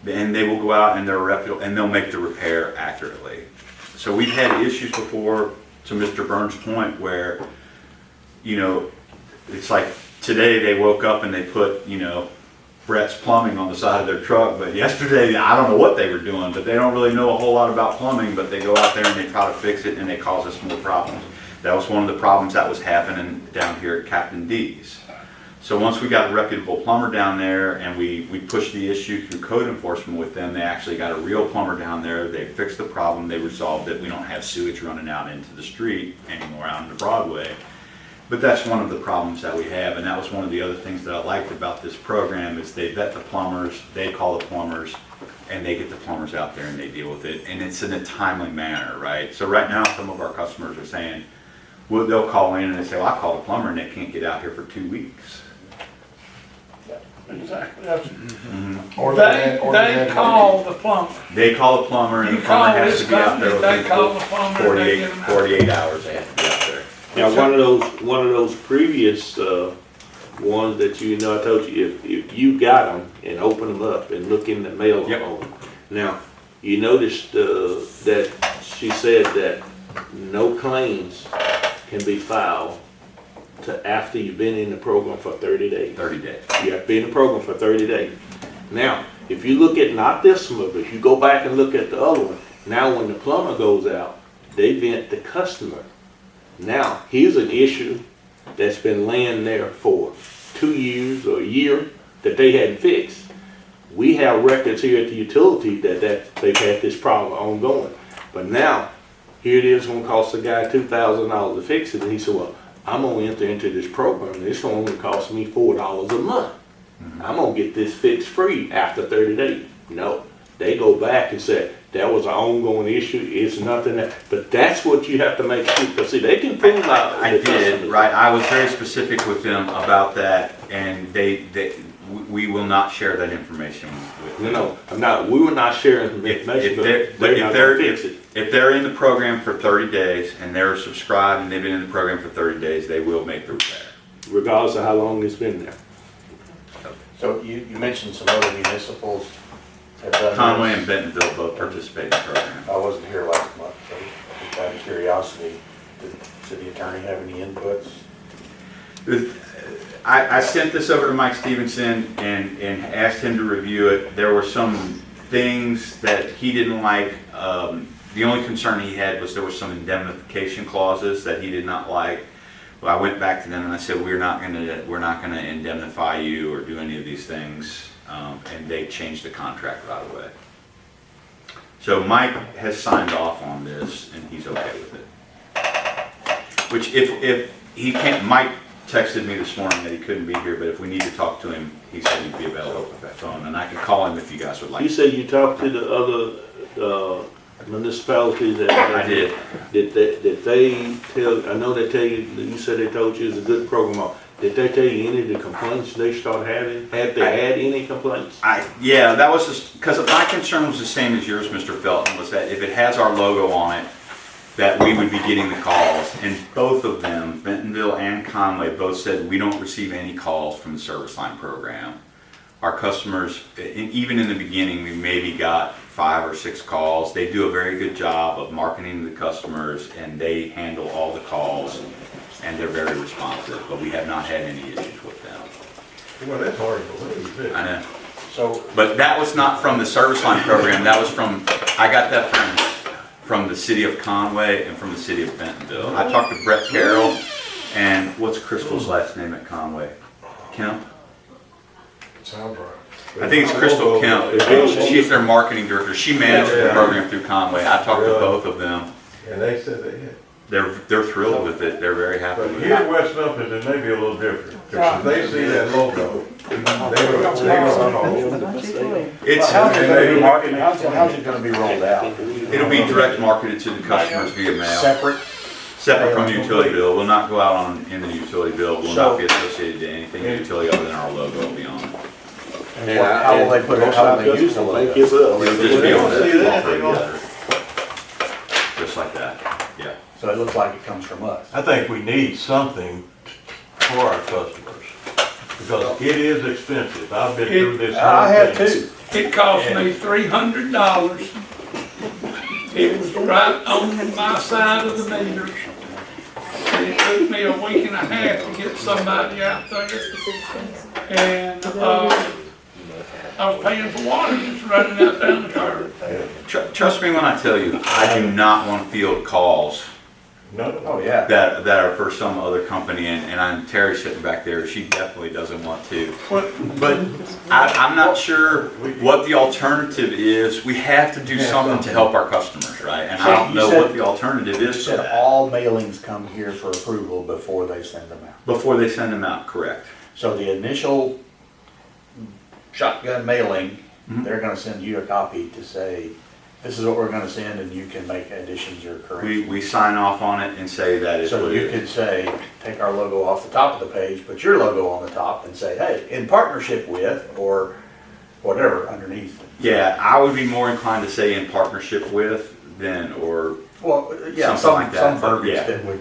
And they will go out and they're reputable and they'll make the repair accurately. So we've had issues before, to Mr. Burns' point, where, you know, it's like today they woke up and they put, you know, Brett's Plumbing on the side of their truck, but yesterday, I don't know what they were doing, but they don't really know a whole lot about plumbing, but they go out there and they try to fix it and they cause us more problems. That was one of the problems that was happening down here at Captain D's. So once we got a reputable plumber down there and we pushed the issue through code enforcement with them, they actually got a real plumber down there, they fixed the problem, they resolved it. We don't have sewage running out into the street anymore out into Broadway. But that's one of the problems that we have, and that was one of the other things that I liked about this program is they vet the plumbers, they call the plumbers, and they get the plumbers out there and they deal with it, and it's in a timely manner, right? So right now, some of our customers are saying, well, they'll call in and they say, well, I called a plumber and they can't get out here for 2 weeks. Exactly. That's- Or They call the plumber. They call the plumber and You the plumber call has this to be out there company, they call within the plumber, and they get them out. 48 hours they have to be out there. Now, one of those previous, ones that you know, I told you, if you got them and open them up and look in the mail Yep. on them. Now, you noticed, that she said that no claims can be filed to after you've been in the program for 30 days. 30 days. You have to be in the program for 30 days. Now, if you look at not this one, but if you go back and look at the other one, now when the plumber goes out, they vent the customer. Now, here's an issue that's been laying there for 2 years or a year that they hadn't fixed. We have records here at the utility that they've had this problem ongoing. But now, here it is gonna cost the guy $2,000 to fix it, and he said, well, I'm gonna enter into this program, and it's gonna only cost me $4 a month. I'm gonna get this fixed free after 30 days. No, they go back and say, that was an ongoing issue, it's nothing that, but that's what you have to make sure, because see, they can fool out. I did, right, I was very specific with them about that, and we will not share that information with them. No, I'm not, we were not sharing information, but they're not gonna fix it. If they're in the program for 30 days and they're subscribed and they've been in the program for 30 days, they will make the repair. Regardless of how long it's been there. So you mentioned some other municipals have done Conway this. and Bentonville both participate in the program. I wasn't here last month, so just out of curiosity, did the city attorney have any inputs? I sent this over to Mike Stevenson and asked him to review it. There were some things that he didn't like. The only concern he had was there were some indemnification clauses that he did not like. Well, I went back to them and I said, we're not gonna indemnify you or do any of these things. And they changed the contract right away. So Mike has signed off on this and he's okay with it. Which if he can't, Mike texted me this morning that he couldn't be here, but if we need to talk to him, he said he'd be available by phone, and I can call him if you guys would like. You said you talked to the other municipalities that. I did. Did they tell, I know they tell you said they told you it's a good program. Did they tell you any of the complaints they started having? Had they had any complaints? Yeah, that was just, because my concern was the same as yours, Mr. Felton, was that if it has our logo on it, that we would be getting the calls, and both of them, Bentonville and Conway, both said we don't receive any calls from the service line program. Our customers, even in the beginning, we maybe got 5 or 6 calls. They do a very good job of marketing to the customers, and they handle all the calls, and they're very responsive, but we have not had any issues with them. Well, that's hard to believe, isn't it? I know. So, But that was not from the service line program, that was from, I got that from the city of Conway and from the city of Bentonville. I talked to Brett Carroll, and what's Crystal's last name at Conway? Kemp? Sounds right. I think it's Crystal Kemp. She's their marketing director. She manages the program through Conway. I talked to both of them. And they said they had. They're thrilled with it. They're very happy But with here it. in West Memphis, it may be a little different. If they see that logo, they gonna call. It's, how's it gonna be marketed, how's it gonna be rolled out? it'll be direct marketed to the customers via mail. Separate? Separate from the utility bill. Will not go out in the utility bill. Will not be associated to anything utility other than our logo will be on it. And how will they put it, how will they use the logo? It'll just be on See that, they it. gonna- Just like that, yeah. So it looks like it comes from us. I think we need something for our customers, because it is expensive. I've been through this. I have whole thing. too. It cost me $300. It was right on my side of the meters. And it took me a week and a half to get somebody out there. And, I was paying for water just running out down the curb. Trust me when I tell you, I do not want to field calls No, Oh, yeah. that are for some other company, and I'm Terry sitting back there, she definitely doesn't want to. But I'm not sure what the alternative is. We have to do something to help our customers, right? And I don't know what the alternative You is for said that. all mailings come here for approval before they send them out. Before they send them out, correct. So the initial shotgun mailing, Mhm. they're gonna send you a copy to say, this is what we're gonna send, and you can make additions or corrections. We sign off on it and say that is So what you it is. could say, take our logo off the top of the page, put your logo on the top and say, hey, in partnership with, or whatever underneath. Yeah, I would be more inclined to say in partnership with than, or, Well, yeah, Something like some that, verbiage yeah. that would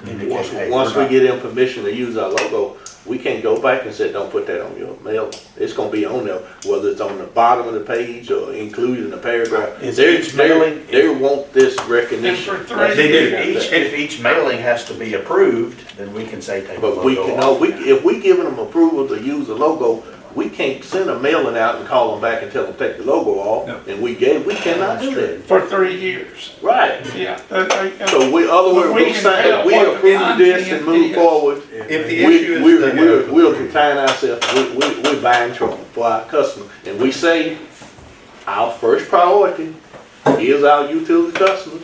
indicate, hey. Once we're we not- get them permission to use our logo, we can't go back and say, don't put that on your mail. It's gonna be on there, whether it's on the bottom of the page or included in the paragraph. Is They each mailing- They want this And recognition. for 3 They do. years. If each mailing has to be approved, then we can say take the But logo we can, no, off. if we giving them approval to use the logo, we can't send a mailing out and call them back and tell them take the logo off. No. And we cannot do that. For 3 years, Right. yeah. So other words, We we can say, tell we what the approve this and content move is. forward. if the issue is. We'll confine ourselves, we're buying trouble for our customers. And we say, our first priority is our utility customers.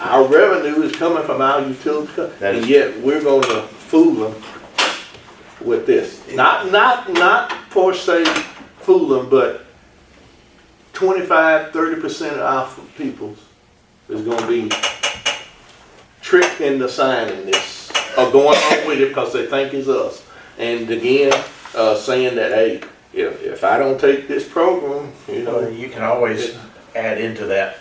Our revenue is coming from our utility customers, That is and yet we're gonna fool them with this. Not per se fool them, but 25-30% of our people is gonna be tricked into signing this, or going on with it because they think it's us. And again, saying that, hey, if I don't take this program, Well, you can always add into that.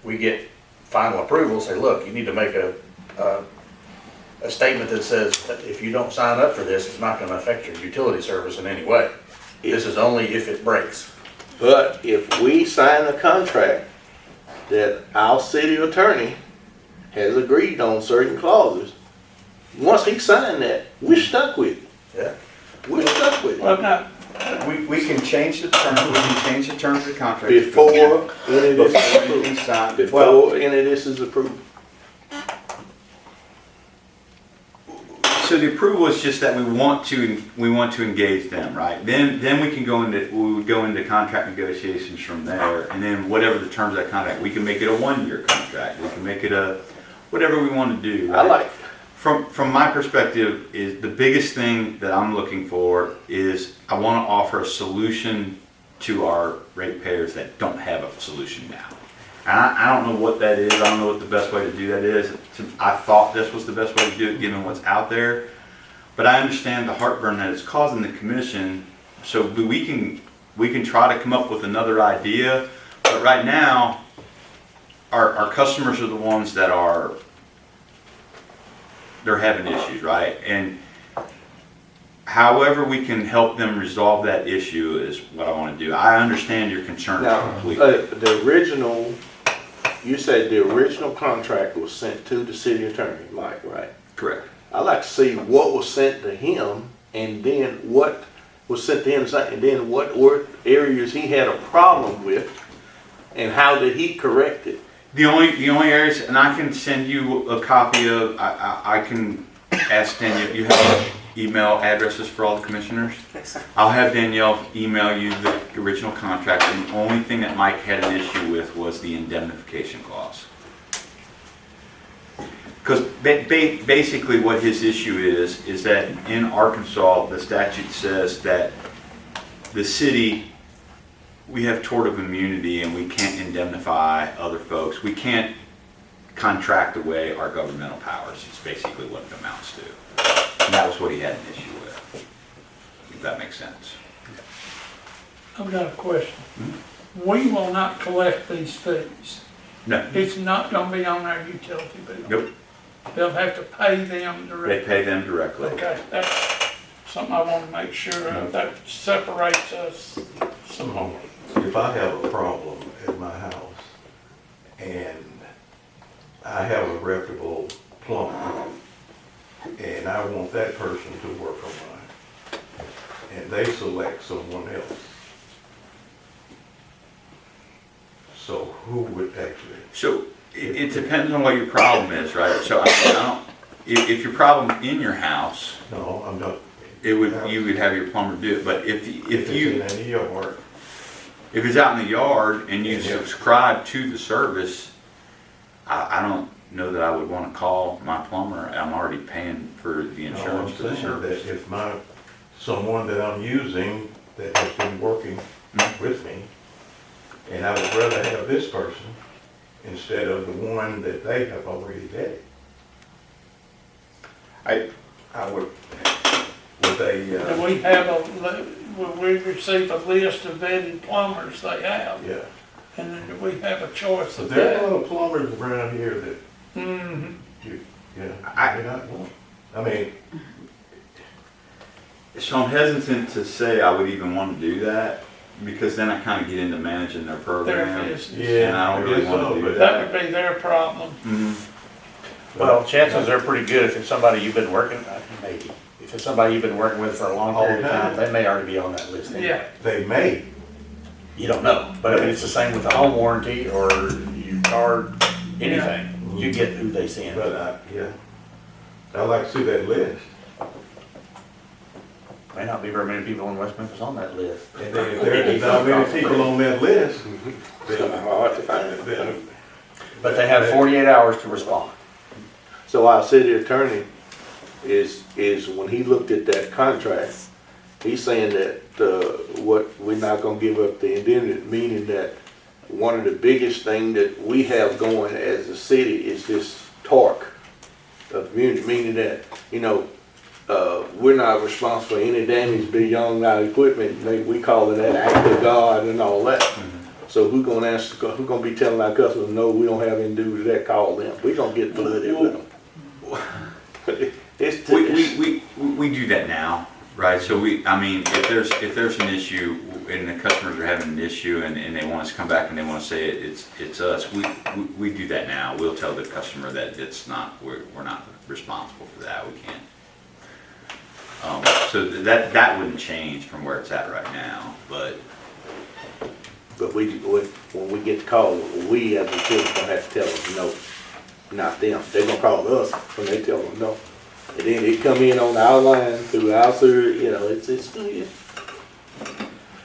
We get final approval, say, look, you need to make a statement that says, that if you don't sign up for this, it's not gonna affect your utility service in any way. This is only if it breaks. but if we sign a contract that our city attorney has agreed on certain clauses, once he signed that, we're stuck with it. Yeah. We're stuck with it. Well, now, We can change the terms, we can change the terms of the contract. Before any of this is Before approved. anything's signed. Before any of this is approved. So the approval is just that we want to engage them, right? Then we would go into contract negotiations from there, and then whatever the terms of that contract, we can make it a 1-year contract, we can make it a, whatever we want to do. I right? like, From my perspective, is the biggest thing that I'm looking for is I want to offer a solution to our ratepayers that don't have a solution now. And I don't know what that is. I don't know what the best way to do that is. I thought this was the best way to do it given what's out there. But I understand the heartburn that it's causing the commission. So we can try to come up with another idea. But right now, our customers are the ones that they're having issues, right? And however we can help them resolve that issue is what I want to do. I understand your concern Now, completely. the original, you said the original contract was sent to the city attorney, Mike, right? Correct. I'd like to see what was sent to him, and then what was sent to him, and then what were areas he had a problem with, and how did he correct it? The only areas, and I can send you a copy of, I can ask Danielle, you have email addresses for all the commissioners? Yes, sir. I'll have Danielle email you the original contract, and the only thing that Mike had an issue with was the indemnification clause. Because basically what his issue is that in Arkansas, the statute says that the city, we have tort of immunity and we can't indemnify other folks. We can't contract away our governmental powers. It's basically what it amounts to. And that was what he had an issue with, if that makes sense. I've got a question. We will not collect these fees. No, It's not gonna be on our utility bill. nope, They'll have to pay them they directly. pay them directly. Okay, that's something I wanna make sure of. That separates us some more. If I have a problem at my house and I have a reputable plumber and I want that person to work on mine, and they select someone else, so who would actually? So it depends on what your problem is, right? So I don't, if your problem in your house, No, I'm not. you would have your plumber do it. But if If you, it's in any yard, if it's out in the yard and you Yeah. subscribe to the service, I don't know that I would want to call my plumber. I'm already paying for the no, I'm insurance for the saying service. that if someone that I'm using that has been working with me, and I would rather have this person instead of the one that they have already vetted. I would, with a, Do we have will we receive a list of vetted plumbers they have? yeah. And then do we have a choice So of there are that? a lot of plumbers around here that Mm-hmm. may not want. I mean, So I'm hesitant to say I would even want to do that because then I kind of get into managing their Their program. business. And I don't really guess want so, to do but that. That would be their problem. Mhm. Well, chances are pretty good if it's somebody you've been working, maybe, if it's somebody you've been working with for a long All period of the time, time. they may already be on that list anyway. Yeah. They may. You don't know, but I mean, it's the same with the home warranty or your car, anything. You get who they send. But yeah, I'd like to see that list. May not be very many people in West Memphis on that list. And then if there's not many people on that list, then, Hard to find. then But they have 48 hours to respond. So our city attorney is when he looked at that contract, he's saying that, we're not gonna give up the indemnity, meaning that one of the biggest thing that we have going as a city is this torque of community, meaning that, we're not responsible for any damage beyond our equipment. We call it that act of God and all that. So who gonna be telling our customers, no, we don't have anything to do with that, call them. We gonna get flooded with them. We do that now, right? So if there's an issue and the customers are having an issue and they want us to come back and they want to say it's us, we do that now. We'll tell the customer that we're not responsible for that. We can't. So that wouldn't change from where it's at right now, but But when we get the call, we as a citizen gonna have to tell them no, not them. They're gonna call us when they tell them no. And then it come in on our line through our sewer, it's.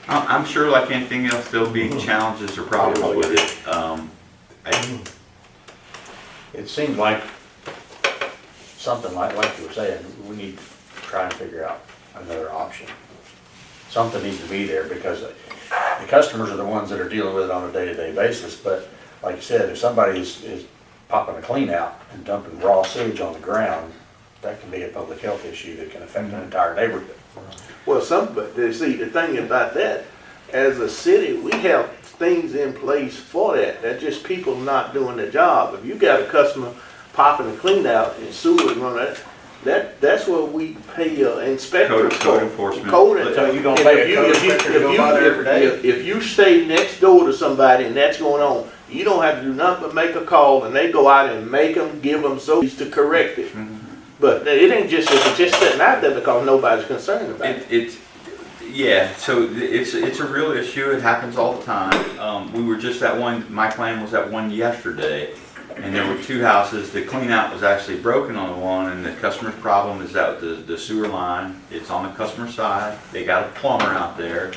I'm sure like anything else, there'll be challenges or problems with it. It seems like something like you were saying, we need to try and figure out another option. Something needs to be there because the customers are the ones that are dealing with it on a day-to-day basis. But like you said, if somebody is popping a clean out and dumping raw sewage on the ground, that can be a public health issue that can affect an entire neighborhood. Well, but see, the thing about that, as a city, we have things in place for that. That's just people not doing their job. If you got a customer popping a clean out and sewer running, that's what we pay inspectors for. Code enforcement. So you gonna pay a code inspector to go by there every day? If you stay next door to somebody and that's going on, you don't have to do nothing but make a call and they go out and make them, give them so to correct it. But it ain't just, if it's just sitting out there because nobody's concerned about it. Yeah, so it's a real issue. It happens all the time. We were just at one, my plan was at one yesterday, and there were two houses. The clean out was actually broken on the one, and the customer's problem is that the sewer line, it's on the customer side. They got a plumber out there.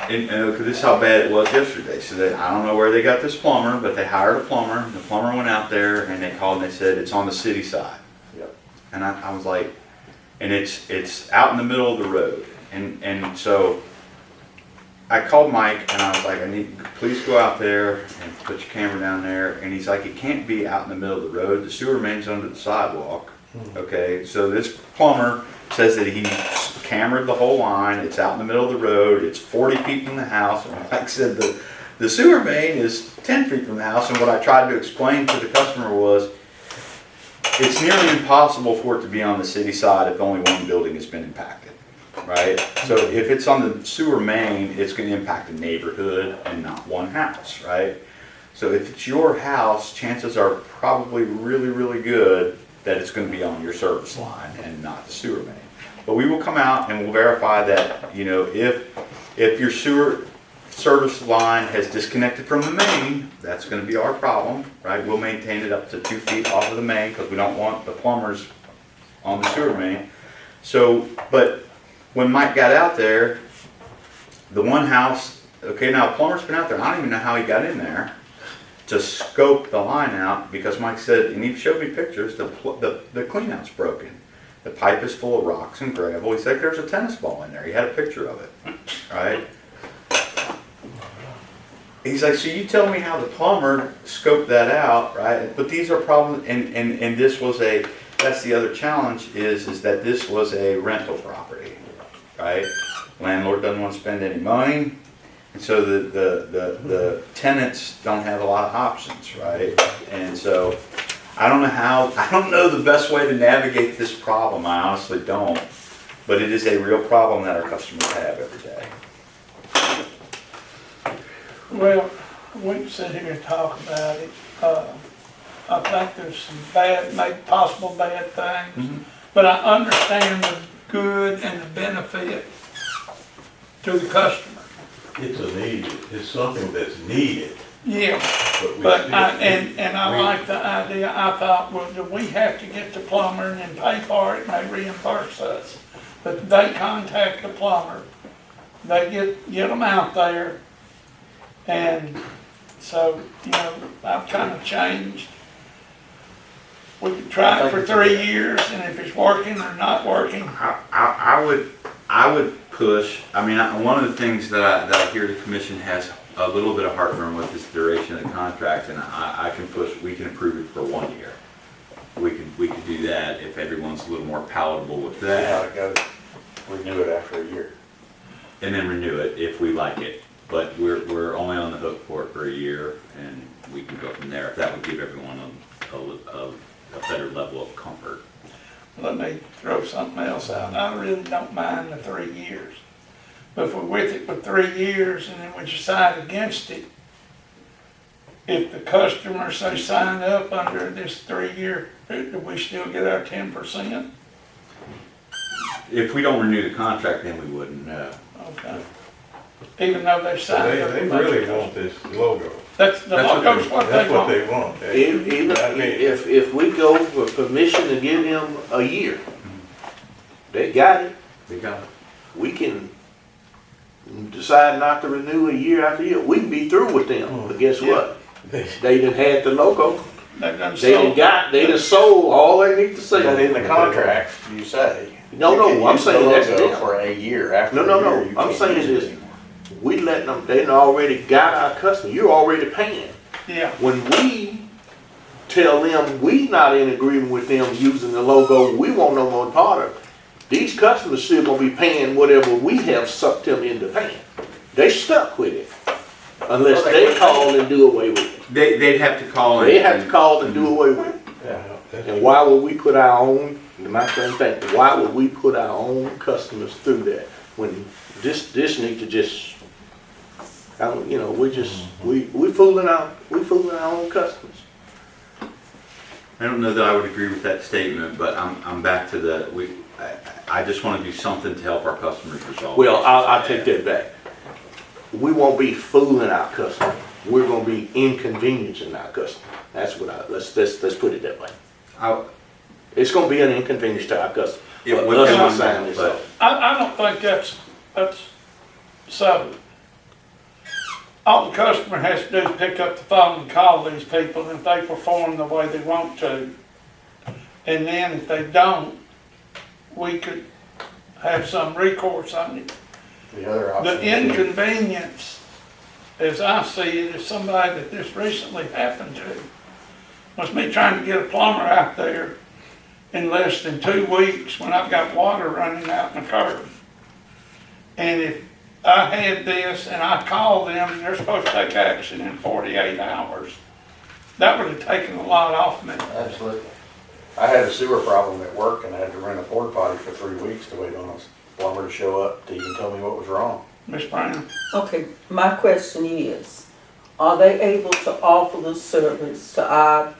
And, cause this is how bad it was yesterday. So I don't know where they got this plumber, but they hired a plumber. The plumber went out there and they called and they said, it's on the city side. Yep. And I was like, and it's out in the middle of the road. And so I called Mike and I was like, please go out there and put your camera down there. And he's like, it can't be out in the middle of the road. The sewer main's under the sidewalk. Okay, so this plumber says that he cameraed the whole line. It's out in the middle of the road. It's 40 feet from the house. And Mike said the sewer main is 10 feet from the house. And what I tried to explain to the customer was, it's nearly impossible for it to be on the city side if only one building has been impacted, right? So if it's on the sewer main, it's going to impact a neighborhood and not one house, right? So if it's your house, chances are probably really, really good that it's going to be on your service line and not the sewer main. But we will come out and we'll verify that, you know, if your sewer service line has disconnected from the main, that's going to be our problem, right? We'll maintain it up to 2 feet off of the main because we don't want the plumbers on the sewer main. So, but when Mike got out there, the one house, okay, now the plumber's been out there. I don't even know how he got in there to scope the line out because Mike said, and he showed me pictures, the clean out's broken. The pipe is full of rocks and gravel. He said there's a tennis ball in there. He had a picture of it, right? He's like, so you tell me how the plumber scoped that out, right? But these are problems, and this was that's the other challenge is that this was a rental property, right? Landlord doesn't want to spend any money, and so the tenants don't have a lot of options, right? And so I don't know the best way to navigate this problem. I honestly don't, but it is a real problem that our customers have every day. Well, we can sit here and talk about it. I think there's some maybe possible bad things, but I understand the good and the benefit to the customer. It's something that's needed. Yeah, but I like the idea. I thought, well, do we have to get the plumber and then pay for it and they reimburse us? But they contact the plumber, they get them out there. And so, you know, I've kind of changed. We could try it for 3 years, and if it's working or not working. I would push. I mean, one of the things that I hear the commission has a little bit of heartburn with is the duration of the contract, and I can push. We can approve it for 1 year. We could do that if everyone's a little more palatable with that. Yeah, go renew it after a year. And then renew it if we like it. But we're only on the hook for it for a year, and we can go from there if that would give everyone a better level of comfort. Let me throw something else out. I really don't mind the 3 years. But if we're with it for 3 years and then we decide against it, if the customers say sign up under this 3 year, do we still get our 10%? If we don't renew the contract, then we wouldn't, no. Okay. Even though they signed up. They really want this logo. That's the logo's what they That's what want. they want. Even if we go for permission to give them a year, they got it. They got it. We can decide not to renew a year after year. We can be through with them, but guess what? They done had the logo. They done sold all they need to sell. But in the contract, you say. No, I'm saying that's them. For a year after No, a year, you I'm can't saying use it this, anymore. we letting them, they done already got our customer, you're already paying. Yeah. When we tell them we not in agreement with them using the logo, we want no more part of it. These customers still gonna be paying whatever we have sucked them into paying. They stuck with it. unless they call and do away with it. They'd have to call and. They have to call and do away with it. Yeah. And why would we put our own, my same thing, why would we put our own customers through that? When this need to just, we fooling our own customers. I don't know that I would agree with that statement, but I'm back to I just want to do something to help our customers resolve. Well, issues. I'll take that back. We won't be fooling our customers. We're gonna be inconveniencing our customers. That's what let's put it that way. It's gonna be an inconvenience to our customers. It But would us be, not signing this but- off. I don't think that's so. All the customer has to do is pick up the phone and call these people, and if they perform the way they want to, and then if they don't, we could have some recourse on it. The inconvenience, as I see it, is somebody that this recently happened to, was me trying to get a plumber out there in less than 2 weeks when I've got water running out in the curb. And if I had this and I called them and they're supposed to take action in 48 hours, that would have taken a lot off me. Absolutely. I had a sewer problem at work and I had to rent a porta potty for 3 weeks to wait on a plumber to show up to even tell me what was wrong. Ms. Brown? Okay, my question is, are they able to offer the service to our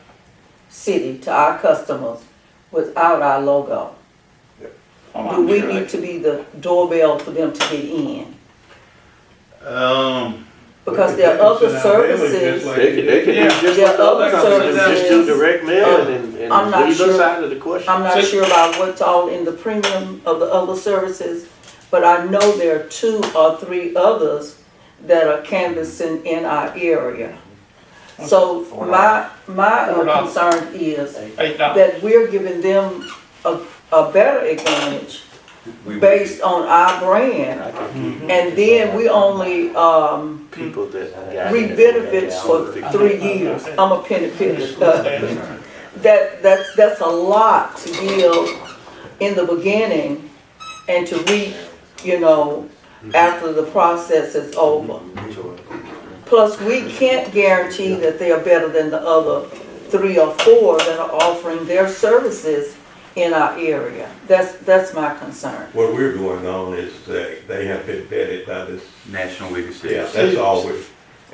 city, to our customers, without our logo? Oh, Do I'm we sure need to be the doorbell for them to get in? Because there are other services, They can Yeah. just, there are other just do services. direct mail and I'm not leave sure. us out of the question. I'm not sure about what's all in the premium of the other services, but I know there are 2 or 3 others that are canvassing in our area. So my concern is $8. that we're giving them a better advantage based on our brand. And then we only, People that. reap benefits for 3 years. I'm a penny pincher. That's a lot to give in the beginning and to reap, after the process is over. Plus, we can't guarantee that they are better than the other 3 or 4 that are offering their services in our area. That's my concern. What we're going on is they have been vetted by this, National League of Cities. yeah, that's all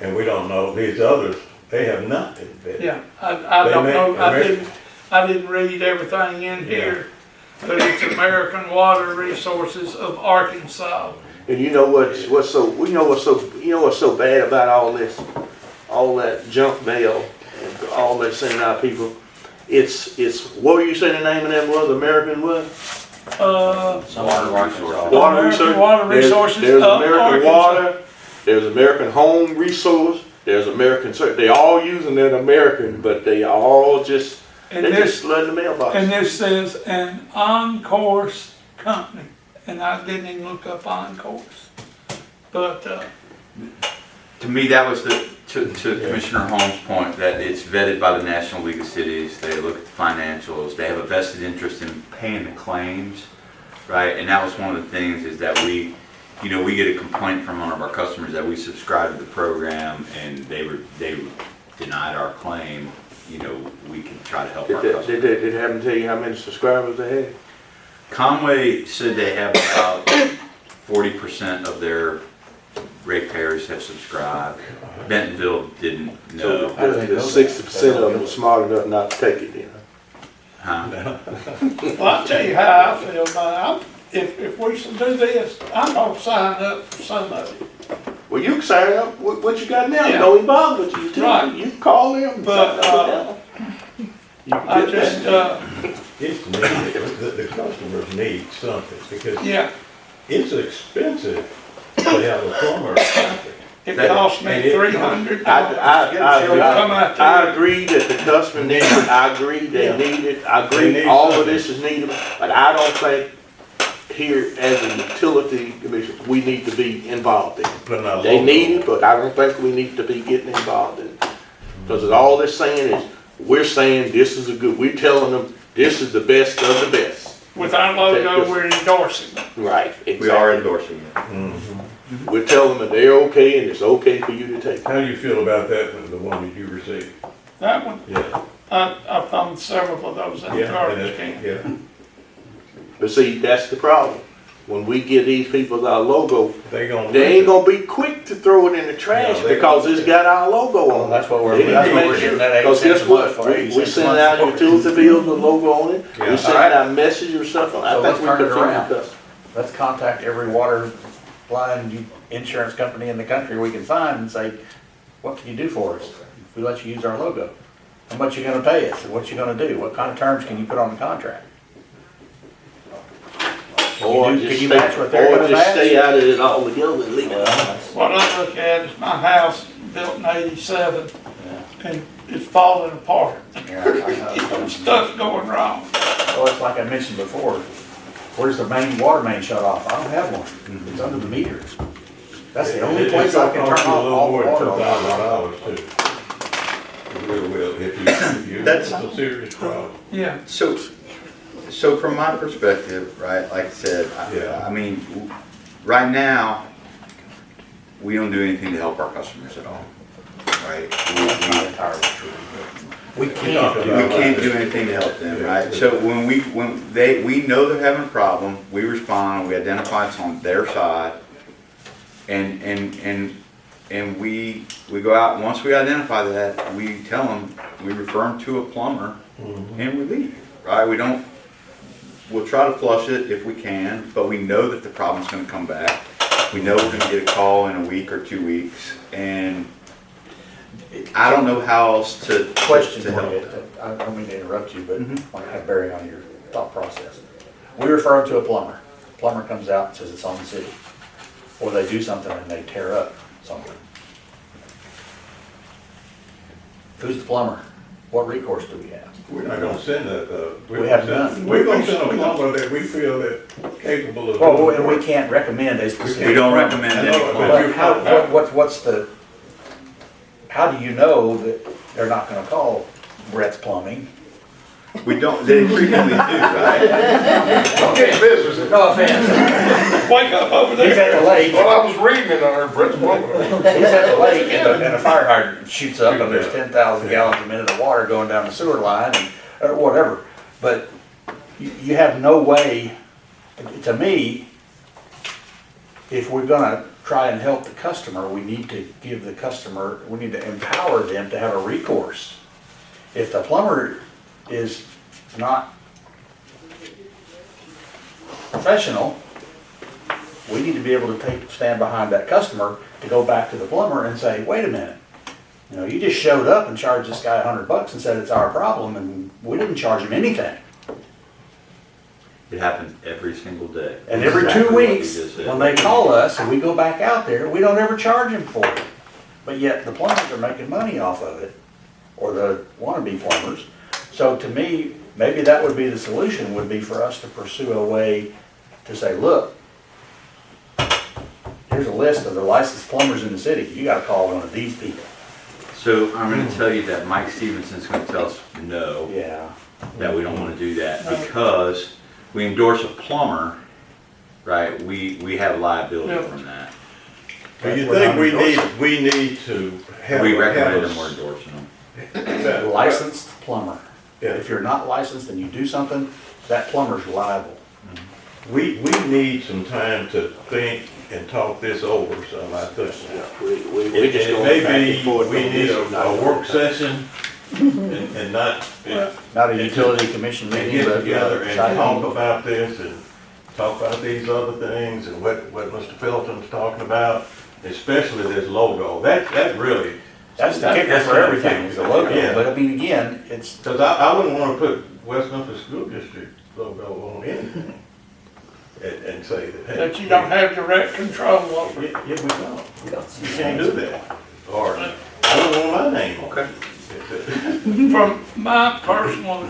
and we don't know, these others, they have not been vetted. Yeah, I don't They know, make- I didn't read everything in here, but it's American Water Resources of Arkansas. And you know what's so bad about all this, all that junk mail, and all that sending out people? It's what were you saying the name of that was? American what? Water resources. Water American research. Water Resources There's of American Arkansas. Water. There's American Home Resource. There's American. They all using that American, but they all just And they this, just flooding the mailbox. and this says an on-course company, and I didn't even look up on-course. But, To me, that was to Commissioner Holmes' point, that it's vetted by the National League of Cities. They look at the financials. They have a vested interest in paying the claims, right? And that was one of the things is that we get a complaint from one of our customers that we subscribed to the program and they denied our claim. We can try to help our customers. Did it happen to tell you how many subscribers they had? Conway said they have about 40% of their ratepayers have subscribed. Bentonville didn't know. So 60% of them were smart enough not to take it. Huh? well, I'll tell you how I feel about it. If we should do this, I'm gonna sign up for some of it. Well, you can sign up. What you got now? Yeah. Don't even bother with you. Right. You can call them. But, I just, It's needed, the customers need something, because yeah, it's expensive to have a plumber. it cost me And it- $300. I agree that the customer needs it. I agree they need it. I They agree need all of something. this is needed. But I don't think here as a utility commission, we need to be involved in it. Putting our They logo need on it, but I don't think we need to be getting involved in it. Because all they're saying is, we're saying this is we're telling them this is the best of the best. With our logo, we're endorsing it. Right, We are exactly. endorsing it. we'll tell them that they're okay and it's okay for you to take it. How do you feel about that, the one that you received? That one, Yeah. I found several of those in the garbage can. Yeah, But see, that's the problem. When we give these people our logo, they gonna. they ain't gonna be quick to throw it in the trash No, they- because it's got our logo on it. That's what They that's what make we're sure- getting that 8 Cause cents guess a month what? for. 8 We cents a send month out for. utility bills with logo on it. Yeah. We send Alright. out message or something. I So think let's we turn it can around. figure it out. Let's contact every water line insurance company in the country we can find and say, what can you do for us? If we let you use our logo, how much you gonna pay us and what you gonna do? What kind of terms can you put on the contract? Or Can just you stay, match what they're or gonna just match? stay out of it altogether and leave it. What I look at is my house built in 87 and it's falling apart. Stuff's going wrong. Well, it's like I mentioned before, where's the water main shut off? I don't have one. It's under the meter. That's the only place I can turn off all the water. $2,000 too. It really will, if you, That's- it's a serious problem. Yeah. So from my perspective, right, like I said, Yeah. I mean, right now, we don't do anything to help our customers at all, right? Not entirely true. We can't do anything to help them, right? So when we know they're having a problem, we respond, we identify it's on their side, and we go out, and once we identify that, we tell them, we refer them to a plumber, and we leave, right? We'll try to flush it if we can, but we know that the problem's gonna come back. We know we're gonna get a call in a week or 2 weeks, and I don't know how else to Question to for help you, them. I don't mean to interrupt you, but I want to have bearing on your thought process. We refer them to a plumber. Plumber comes out and says it's on the city. Or they do something and they tear up something. Who's the plumber? What recourse do we have? We're not gonna send that, We have none. We're gonna send a plumber that we feel that capable of. Well, doing and work. we can't recommend a specific. We don't plumber. recommend I any know, plumber. But how, what's the, how do you know that they're not gonna call Brett's Plumbing? We don't, they frequently do, right? Okay, business. No offense. Wake up over He's there. at the lake, Well, I was reading it on Brett's Plumbing. he's at the lake and a fire hydrant shoots up and there's 10,000 gallons a minute of water going down the sewer line and, or whatever. But you have no way, to me, if we're gonna try and help the customer, we need to give the customer, we need to empower them to have a recourse. If the plumber is not professional, we need to be able to stand behind that customer to go back to the plumber and say, wait a minute. You know, you just showed up and charged this guy $100 and said it's our problem and we didn't charge him anything. It happens every single day. And every Exactly 2 what you weeks, just said. when they call us and we go back out there, we don't ever charge them for it. But yet the plumbers are making money off of it, or the wannabe plumbers. So to me, maybe that would be the solution, would be for us to pursue a way to say, look, here's a list of the licensed plumbers in the city. You gotta call one of these people. So I'm gonna tell you that Mike Stevenson's gonna tell us no, Yeah. that we don't wanna do that, because we endorse a plumber, right, we have liability from that. Do you think we need to have? We have recommend a- them, we're endorsing them. that- Licensed plumber. Yeah. If you're not licensed and you do something, that plumber's liable. We need some time to think and talk this over, so I think. We just go back and Maybe forth we on need this. a work session and not, Not a utility commission and meeting, get but. together and side talk meeting. about this and talk about these other things and what Mr. Felton's talking about, especially this logo. That really, That's the kicker for everything, is the logo. Yeah. But I mean, again, it's, because I wouldn't want to put West Memphis School District logo on anything and say that, hey. That you don't have direct control over. Yeah, we don't. You can't do that. Or, I don't want my name on it. From my personal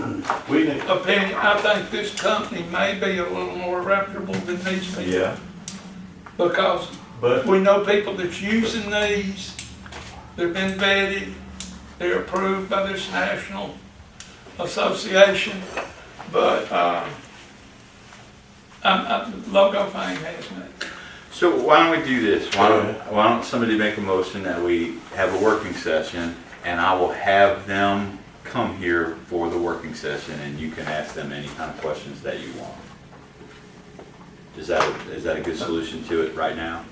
We need, opinion, I think this company may be a little more reputable than these people. yeah, Because but, we know people that's using these, they've been vetted, they're approved by this national association, but, logo thing has me. So why don't we do this? Why don't somebody make a motion that we have a working session, and I will have them come here for the working session, and you can ask them any kind of questions that you want. Is that a good solution to it right now?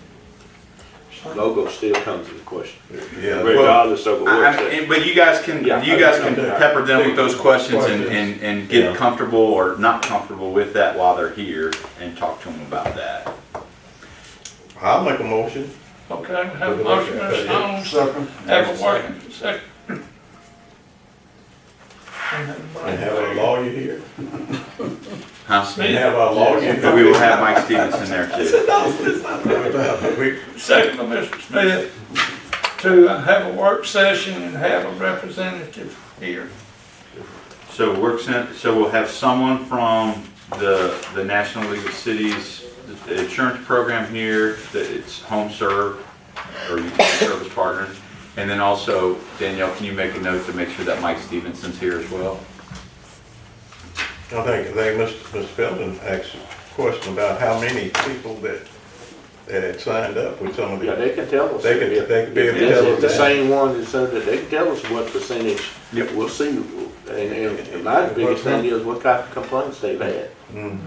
Logo still comes into question, Yeah, well, regardless of a work session. But you guys can pepper them with those questions and get comfortable or not comfortable with that while they're here and talk to them about that. I'll make a motion. Okay, we have a motion, Mr. Stone, have a working second. And have a lawyer here. Huh? And have a lawyer. And we will have Mike Stevenson there too. Second by Mr. Smith, to have a work session and have a representative here. So we'll have someone from the National League of Cities, the insurance program here, that it's home serve or service partners. And then also, Danielle, can you make a note to make sure that Mike Stevenson's here as well? I think Mr. Felton asked a question about how many people that had signed up with some of the. Yeah, they can tell us. They could be able to If tell it's us the that. same one, so that they can tell us what percentage. Yep. We'll see. And my biggest thing is what kind of complaints they've had. Mhm.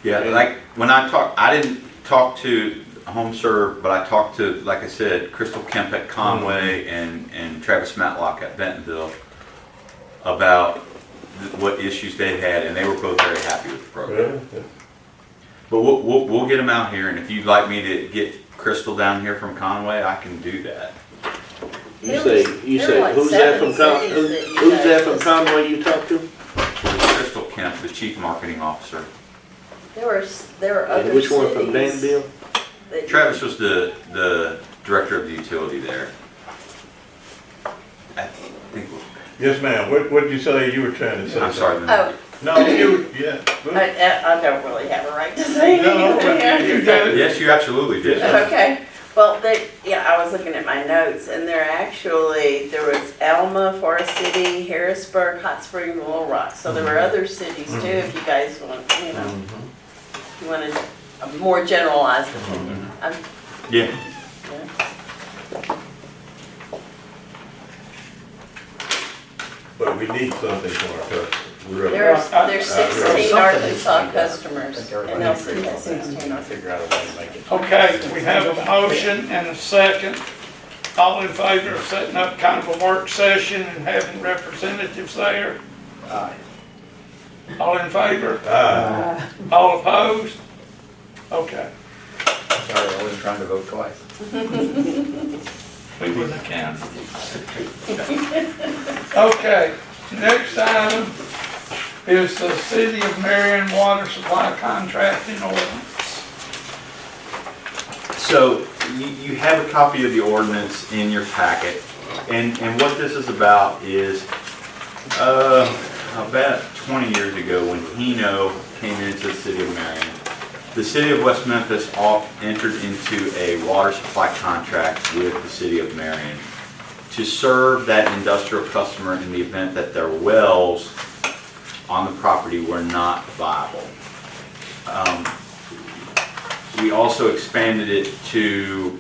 Yeah, like when I didn't talk to Home Serve, but I talked to, like I said, Crystal Kemp at Conway and Travis Matlock at Bentonville about what issues they had, and they were both very happy with the program. Yeah. But we'll get them out here, and if you'd like me to get Crystal down here from Conway, I can do that. You say, who's that from who's that from Conway you talked to? Crystal Kemp, the Chief Marketing Officer. There were other And which one from cities Danville? that- Travis was the director of the utility there. I think, Yes, ma'am. What did you say you were trying to say? I'm sorry. Oh, No, yeah. I don't really have a right to say No, anything. You did. Yes, you absolutely did. Okay, well, I was looking at my notes, and there was Alma, Forest City, Harrisburg, Hot Springs, and Little Rock. So there were other cities too, if you guys want, if you wanted a more generalized opinion. Yeah. But we need something for our customers. There's 16 Arkansas customers, I think and everybody Nelson agrees has on that. 16. Figure out a way to make it. Okay, we have a motion and a second. All in favor of setting up kind of a work session and having representatives there? Aye. All in favor? Ah, All opposed? Okay, Sorry, I wasn't trying to vote twice. we wouldn't have counted. Okay, next item is the City of Marion Water Supply Contracting Ordinance. So you have a copy of the ordinance in your packet, and what this is about is about 20 years ago when Hino came into the City of Marion, the City of West Memphis entered into a water supply contract with the City of Marion to serve that industrial customer in the event that their wells on the property were not viable. We also expanded it to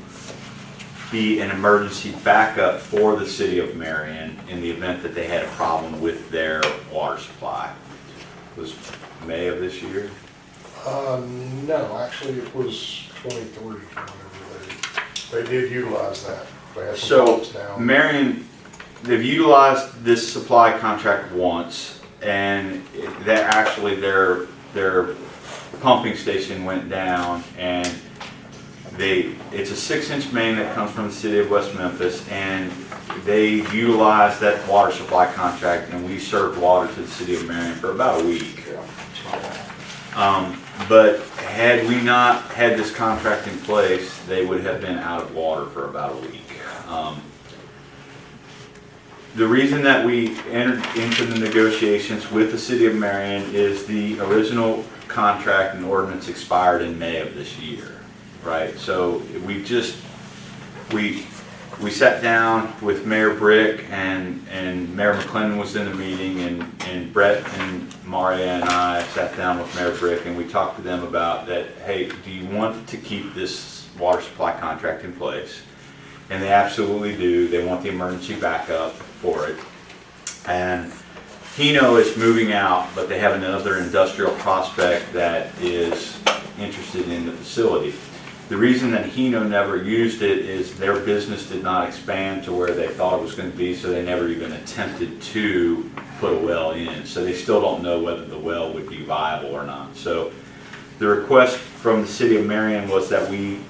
be an emergency backup for the City of Marion in the event that they had a problem with their water supply. It was May of this year. No, actually it was 23, whenever they did utilize that. They had some So pumps down. Marion, they've utilized this supply contract once, and their pumping station went down, and it's a 6-inch main that comes from the City of West Memphis, and they utilized that water supply contract, and we served water to the City of Marion for about a week. But had we not had this contract in place, they would have been out of water for about a week. The reason that we entered into the negotiations with the City of Marion is the original contract and ordinance expired in May of this year, right? So we we sat down with Mayor Brick and Mayor McClendon was in the meeting, and Brett and Maria and I sat down with Mayor Brick, and we talked to them about that, hey, do you want to keep this water supply contract in place? And they absolutely do. They want the emergency backup for it. And Hino is moving out, but they have another industrial prospect that is interested in the facility. The reason that Hino never used it is their business did not expand to where they thought it was going to be, so they never even attempted to put a well in. So they still don't know whether the well would be viable or not. So the request from the city of Marion was that we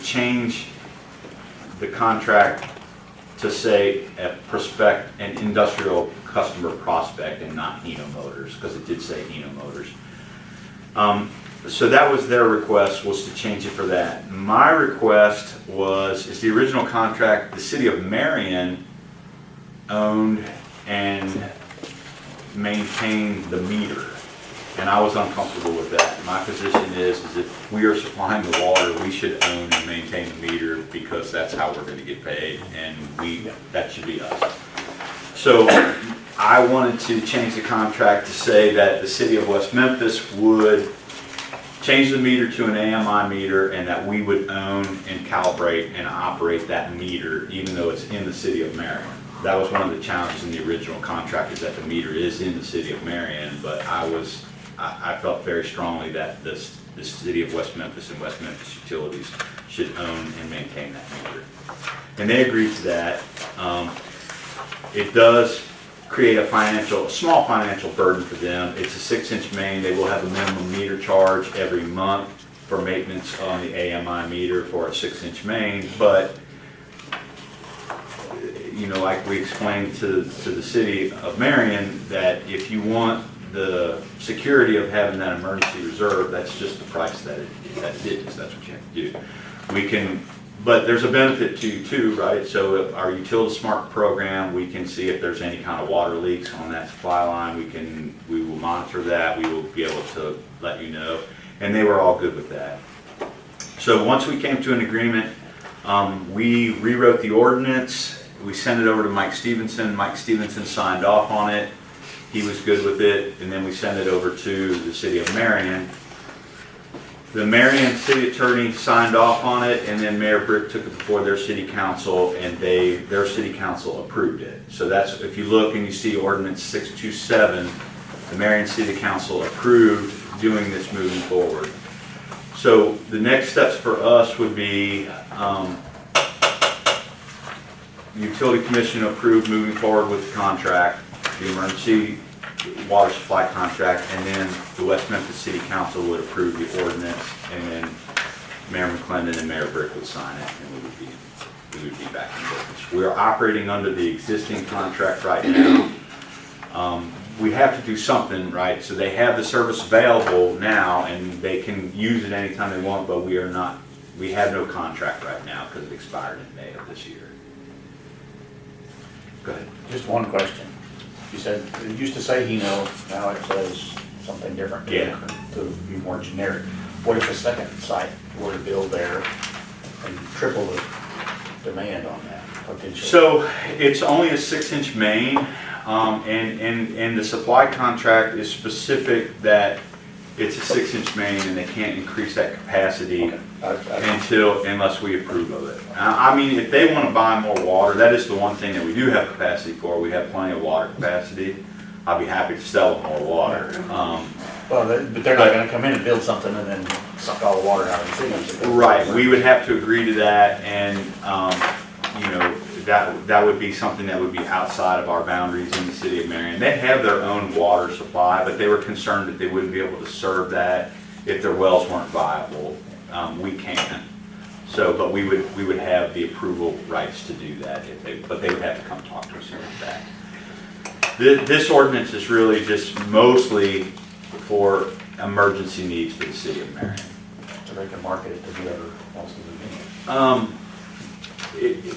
change the contract to say an industrial customer prospect and not Hino Motors, because it did say Hino Motors. So that was their request, was to change it for that. My request is the original contract, the city of Marion owned and maintained the meter. And I was uncomfortable with that. My position is if we are supplying the water, we should own and maintain the meter, because that's how we're going to get paid, and that should be us. So I wanted to change the contract to say that the city of West Memphis would change the meter to an AMI meter, and that we would own and calibrate and operate that meter, even though it's in the city of Marion. That was one of the challenges in the original contract, is that the meter is in the city of Marion, but I felt very strongly that the city of West Memphis and West Memphis Utilities should own and maintain that meter. And they agreed to that. It does create a small financial burden for them. It's a 6-inch main. They will have a minimum meter charge every month for maintenance on the AMI meter for a 6-inch main, but like we explained to the city of Marion, that if you want the security of having that emergency reserve, that's just the price that it is. That's what you have to do. But there's a benefit to you too, right? So our Utility Smart program, we can see if there's any kind of water leaks on that supply line. We will monitor that. We will be able to let you know. And they were all good with that. So once we came to an agreement, we rewrote the ordinance. We sent it over to Mike Stevenson. Mike Stevenson signed off on it. He was good with it. And then we sent it over to the city of Marion. The Marion city attorney signed off on it, and then Mayor Brick took it before their city council, and their city council approved it. So that's, if you look and you see ordinance 627, the Marion City Council approved doing this moving forward. So the next steps for us would be Utility Commission approved moving forward with the contract, the emergency water supply contract, and then the West Memphis City Council would approve the ordinance, and then Mayor McClendon and Mayor Brick would sign it, and we would be back in business. We are operating under the existing contract right now. We have to do something, right? So they have the service available now, and they can use it anytime they want, but we have no contract right now because it expired in May of this year. Go ahead. Just one question. You said, it used to say Hino, now it says something different. Yeah. To be more generic. What if a second site were to build there and triple the demand on that potentially? So it's only a 6-inch main, and the supply contract is specific that it's a 6-inch main and they can't increase that capacity unless we approve of it. I mean, if they want to buy more water, that is the one thing that we do have capacity for. We have plenty of water capacity. I'll be happy to sell them more water. But they're not gonna come in and build something and then suck all the water out of the city. Right, we would have to agree to that, and that would be something that would be outside of our boundaries in the city of Marion. They have their own water supply, but they were concerned that they wouldn't be able to serve that if their wells weren't viable. We can. So, but we would have the approval rights to do that but they would have to come talk to us about that. This ordinance is really just mostly for emergency needs for the city of Marion. So they can market it to whoever wants to do it.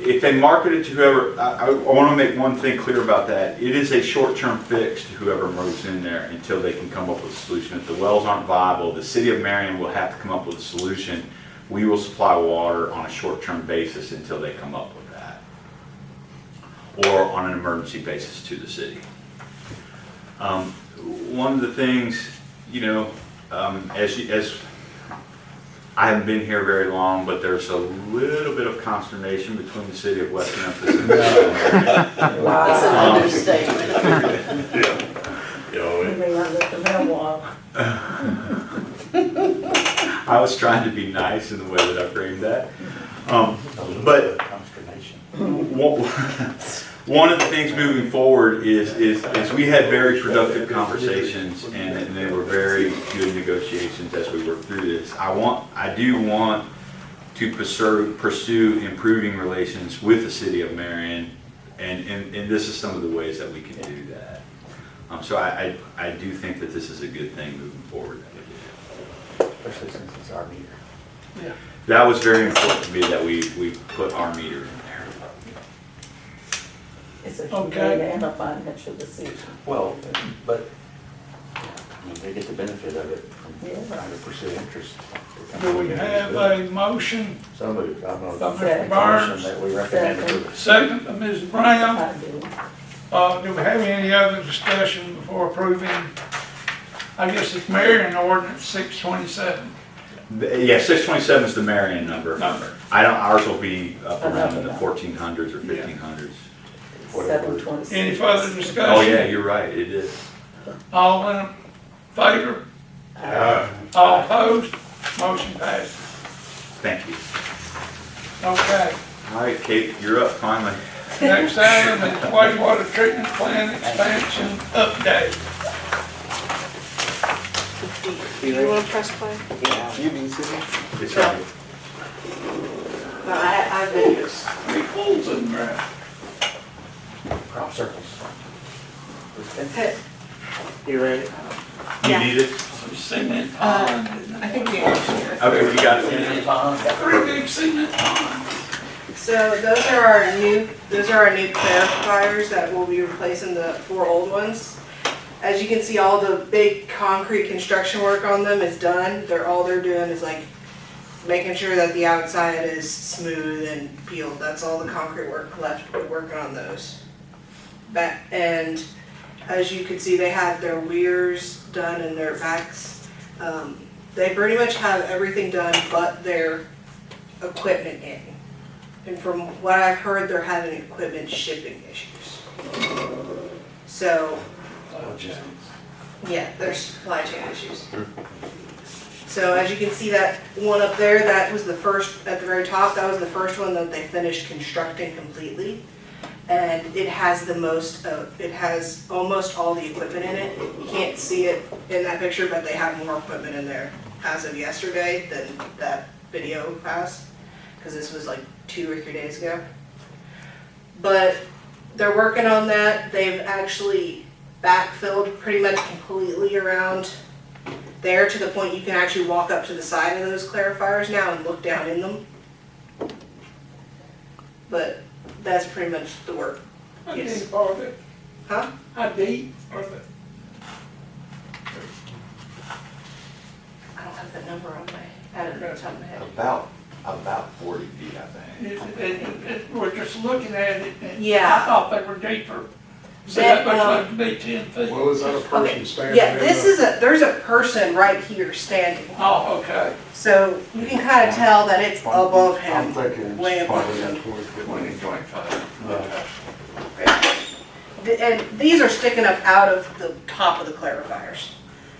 If they market it to whoever, I want to make one thing clear about that. It is a short-term fix to whoever moves in there until they can come up with a solution. If the wells aren't viable, the city of Marion will have to come up with a solution. we will supply water on a short-term basis until they come up with that, or on an emergency basis to the city. One of the things, as I haven't been here very long, but there's a little bit of consternation between the city of West Memphis and the city of Marion. That's an understatement. You may not let them have water. I was trying to be nice in the way that I framed that. A little But- bit of consternation. One of the things moving forward is we had very productive conversations and they were very good negotiations as we worked through this. I do want to pursue improving relations with the city of Marion, and this is some of the ways that we can do that. So I do think that this is a good thing moving forward. Especially since it's our meter. That was very important to me that we put our meter in there. It's a Okay. humane and a financial decision. Well, but, they get the benefit of it from Yeah. 100% interest. Do we have a motion? So moved. I'm gonna By Mr. make a Barnes. motion that we recommend approval. Second by Ms. Brown. I do. Do we have any other discussion before approving? I guess it's Marion ordinance 627 Yeah, 627 is the Marion number. number. Ours will be up around in the Another. 1400s or 1500s. 726. Any further discussion? Oh, yeah, you're right, it is. All in favor? All opposed? Motion passes. Thank you. Okay. All right, Kate, you're up finally. Next item is wastewater treatment plant expansion update. You want to press play? It's right. No, I've been just. Three pools in the ground. Crop circles. You ready? You Yeah. need it? Cement pond. I think the answer is. Okay, you got it. Three big cement ponds. So those are our new clarifiers that will be replacing the 4 old ones. As you can see, all the big concrete construction work on them is done. All they're doing is like making sure that the outside is smooth and peeled. That's all the concrete work left. We're working on those. And as you can see, they have their weirs done and their backs. They pretty much have everything done but their equipment in. And from what I've heard, they're having equipment shipping issues. So, yeah, there's supply chain issues. So as you can see, that one up there, that was the first, at the very top, that was the first one that they finished constructing completely. And it has it has almost all the equipment in it. You can't see it in that picture, but they have more equipment in there as of yesterday than that video has, because this was like 2 or 3 days ago. But they're working on that. They've actually backfilled pretty much completely around there to the point you can actually walk up to the side of those clarifiers now and look down in them. But that's pretty much the work. How Yes. deep are they? Huh? How deep are they? I don't have the number on my, out of the top of my head. About 40 feet, I think. We're just looking at it and I Yeah. thought they were deeper. So that looks like to be 10 feet. Well, is that a Okay, person standing? yeah, in there's a person right here standing. Oh, okay. So you can kind of tell that it's above I'm him, thinking way it's above probably him. 20, 25. And these are sticking up out of the top of the clarifiers.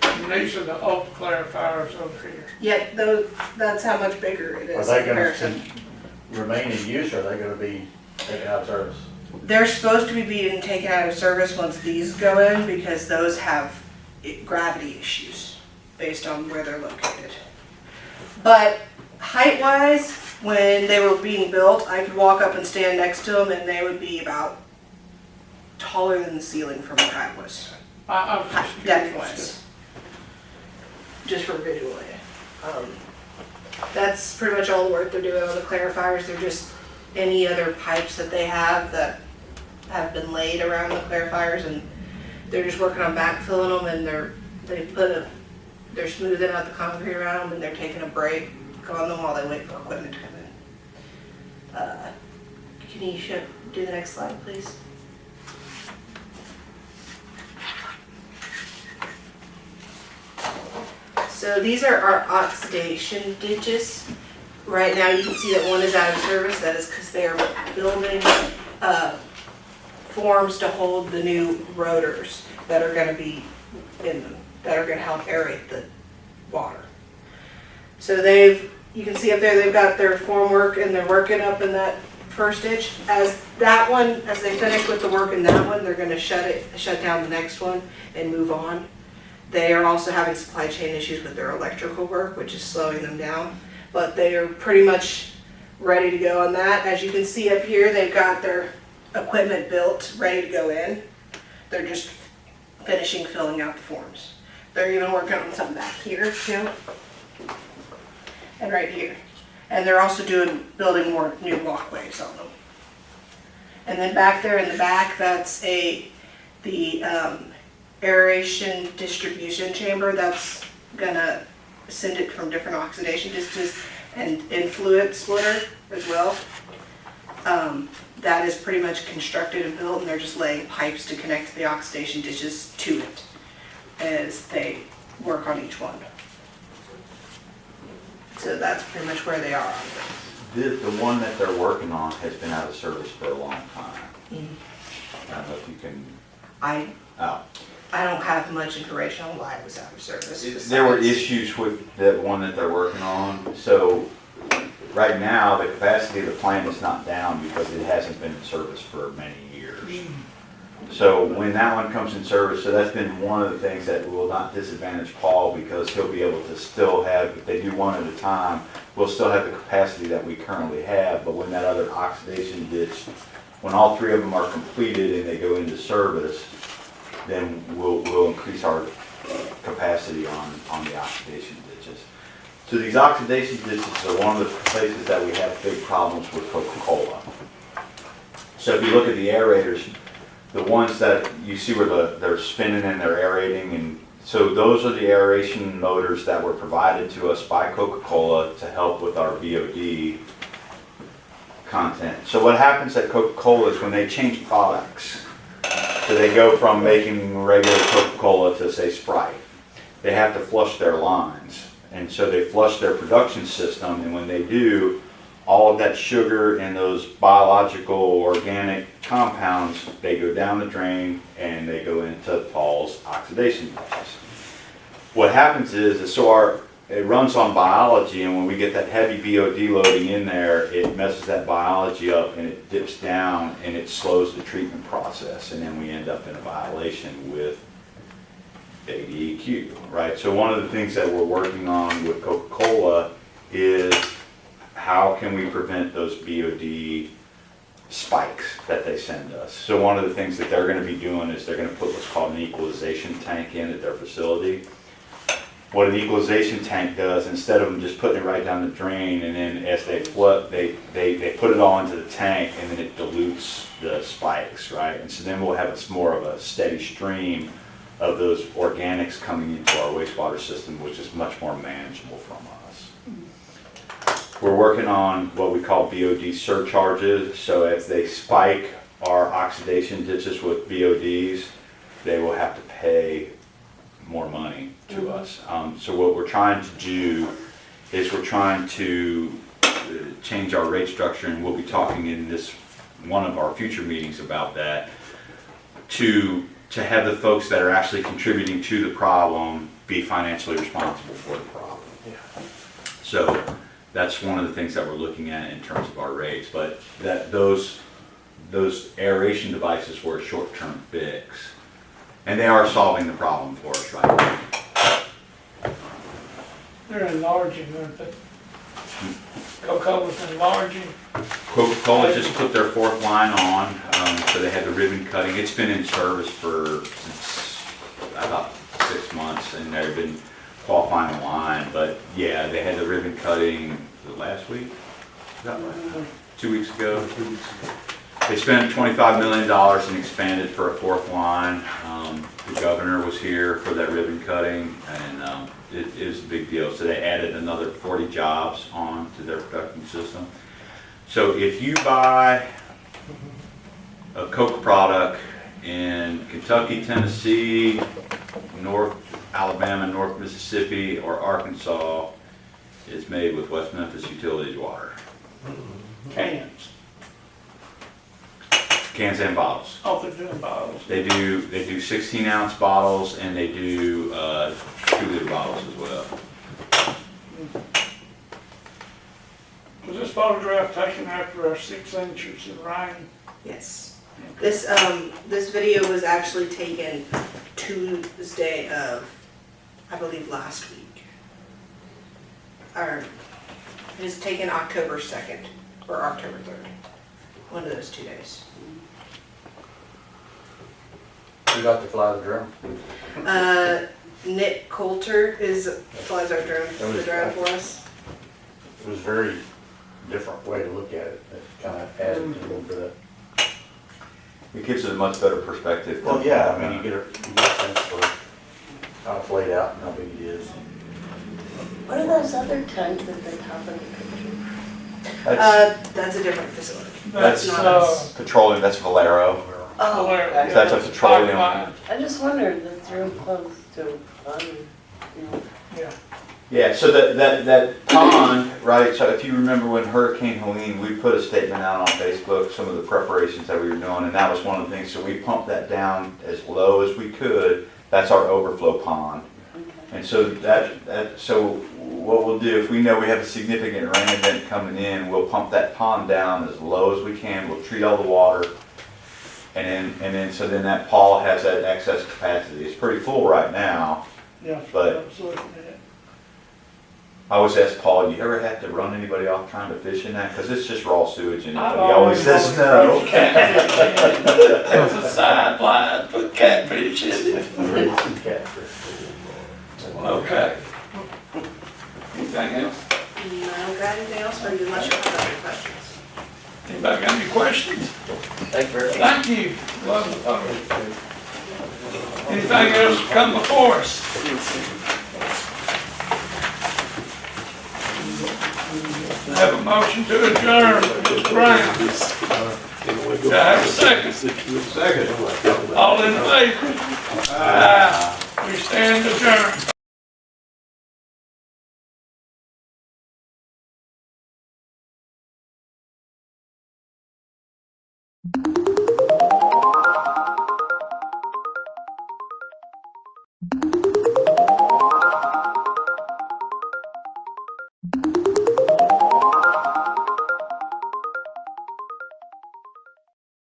And these are the old clarifiers over here. Yet that's how much bigger it Are is they in comparison. gonna remain in use, or are they gonna be taken out of service? They're supposed to be being taken out of service once these go in because those have gravity issues based on where they're located. But height-wise, when they were being built, I could walk up and stand next to them and they would be about taller than the ceiling from where I was. I was just curious. Depth-wise. Just for visual aid. That's pretty much all the work they're doing on the clarifiers. They're just any other pipes that they have that have been laid around the clarifiers, and they're just working on backfilling them, and they're smoothing out the concrete around them, and they're taking a break on them while they wait for equipment to come in. Can you do the next slide, please? So these are our oxidation ditches. Right now, you can see that one is out of service. That is because they are building forms to hold the new rotors that are going to be in them, that are going to help aerate the water. So you can see up there, they've got their form work and they're working up in that first ditch. As they finish with the work in that one, they're going to shut down the next one and move on. They are also having supply chain issues with their electrical work, which is slowing them down. But they are pretty much ready to go on that. As you can see up here, they've got their equipment built, ready to go in. They're just finishing filling out the forms. They're even working on something back here too. And right here. And they're also building more new walkways on them. And then back there in the back, that's the aeration distribution chamber that's gonna send it from different oxidation ditches and influent splitter as well. That is pretty much constructed and built, and they're just laying pipes to connect the oxidation ditches to it as they work on each one. So that's pretty much where they are on this. The one that they're working on has been out of service for a long time. Mm-hmm. I don't know if you can, I don't have much information on why it was out of service. there were issues with the one that they're working on. So right now, the capacity of the plant is not down because it hasn't been in service for many years. So when that one comes in service, so that's been one of the things that will not disadvantage Paul, because he'll be able to still have, if they do one at a time, we'll still have the capacity that we currently have. But when that other oxidation ditch, when all three of them are completed and they go into service, then we'll increase our capacity on the oxidation ditches. So these oxidation ditches are one of the places that we have big problems with Coca-Cola. So if you look at the aerators, the ones that you see where they're spinning and they're aerating, and so those are the aeration motors that were provided to us by Coca-Cola to help with our VOD content. So what happens at Coca-Cola is when they change products, so they go from making regular Coca-Cola to, say, Sprite, they have to flush their lines. And so they flush their production system, and when they do, all of that sugar and those biological organic compounds, they go down the drain and they go into Paul's oxidation ditches. What happens is it runs on biology, and when we get that heavy VOD loading in there, it messes that biology up and it dips down and it slows the treatment process, and then we end up in a violation with ADEQ, right? So one of the things that we're working on with Coca-Cola is how can we prevent those BOD spikes that they send us. So one of the things that they're going to be doing is they're going to put what's called an equalization tank in at their facility. What an equalization tank does, instead of them just putting it right down the drain, and then as they flood, they put it all into the tank, and then it dilutes the spikes, right? And so then we'll have more of a steady stream of those organics coming into our wastewater system, which is much more manageable from us. We're working on what we call BOD surcharges. So if they spike our oxidation ditches with BODs, they will have to pay more money to us. So what we're trying to do is we're trying to change our rate structure, and we'll be talking in this one of our future meetings about that, to have the folks that are actually contributing to the problem be financially responsible for the problem. So that's one of the things that we're looking at in terms of our rates. But those aeration devices were a short-term fix, and they are solving the problem for us right now. They're enlarging, aren't they? Coca-Cola's enlarging. Coca-Cola just put their fourth line on, so they had the ribbon cutting. It's been in service for about 6 months, and they've been qualifying the line. But yeah, they had the ribbon cutting last week? Is that right? 2 weeks ago? They spent $25 million and expanded for a fourth line. The governor was here for that ribbon cutting, and it is a big deal. So they added another 40 jobs on to their production system. So if you buy a Coke product in Kentucky, Tennessee, North Alabama, North Mississippi, or Arkansas, it's made with West Memphis Utilities water. Cans. Cans and bottles. Oh, they're doing bottles. They do 16-ounce bottles, and they do 2-liter bottles as well. Was this photograph taken after our 6 inches of rain? Yes. This, this video was actually taken Tuesday of, I believe, last week. Or, it was taken October 2nd, or October 3rd. One of those 2 days. Who got to fly the drone? Nick Coulter flies our drone, the drone for us. It was a very different way to look at it. It kind of added a little bit of. It gives it a much better perspective. Well, yeah, I mean, you get a sense for how it's laid out and how big it is. What are those other tanks at the top of the picture? That's a different facility. That's not us. petroleum, that's Valero. Oh, Valero. okay. That's a petroleum. Pipeline. I just wondered, that's real close to, Yeah. Yeah, so that pond, right, so if you remember when Hurricane Helene, we put a statement out on Facebook, some of the preparations that we were doing, and that was one of the things, so we pumped that down as low as we could. That's our overflow pond. And so so what we'll do, if we know we have a significant rain event coming in, we'll pump that pond down as low as we can, we'll treat all the water. And then that pond has that excess capacity. It's pretty full right now. Yeah. But- I was looking at it. I always ask Paul, you ever have to run anybody off trying to fish in that? Because it's just raw sewage in it. I've But he always says no. catfish in it. It's a sideline, put catfish in it. Okay. Anything else? No, got anything else for you unless you have other questions? Anybody got any questions? Thank you very much. Thank you. Love the photo. Anything else come before us? Have a motion to adjourn, Mr. Brown. Do I have a second? Second. All in favor? Aye. We stand adjourned.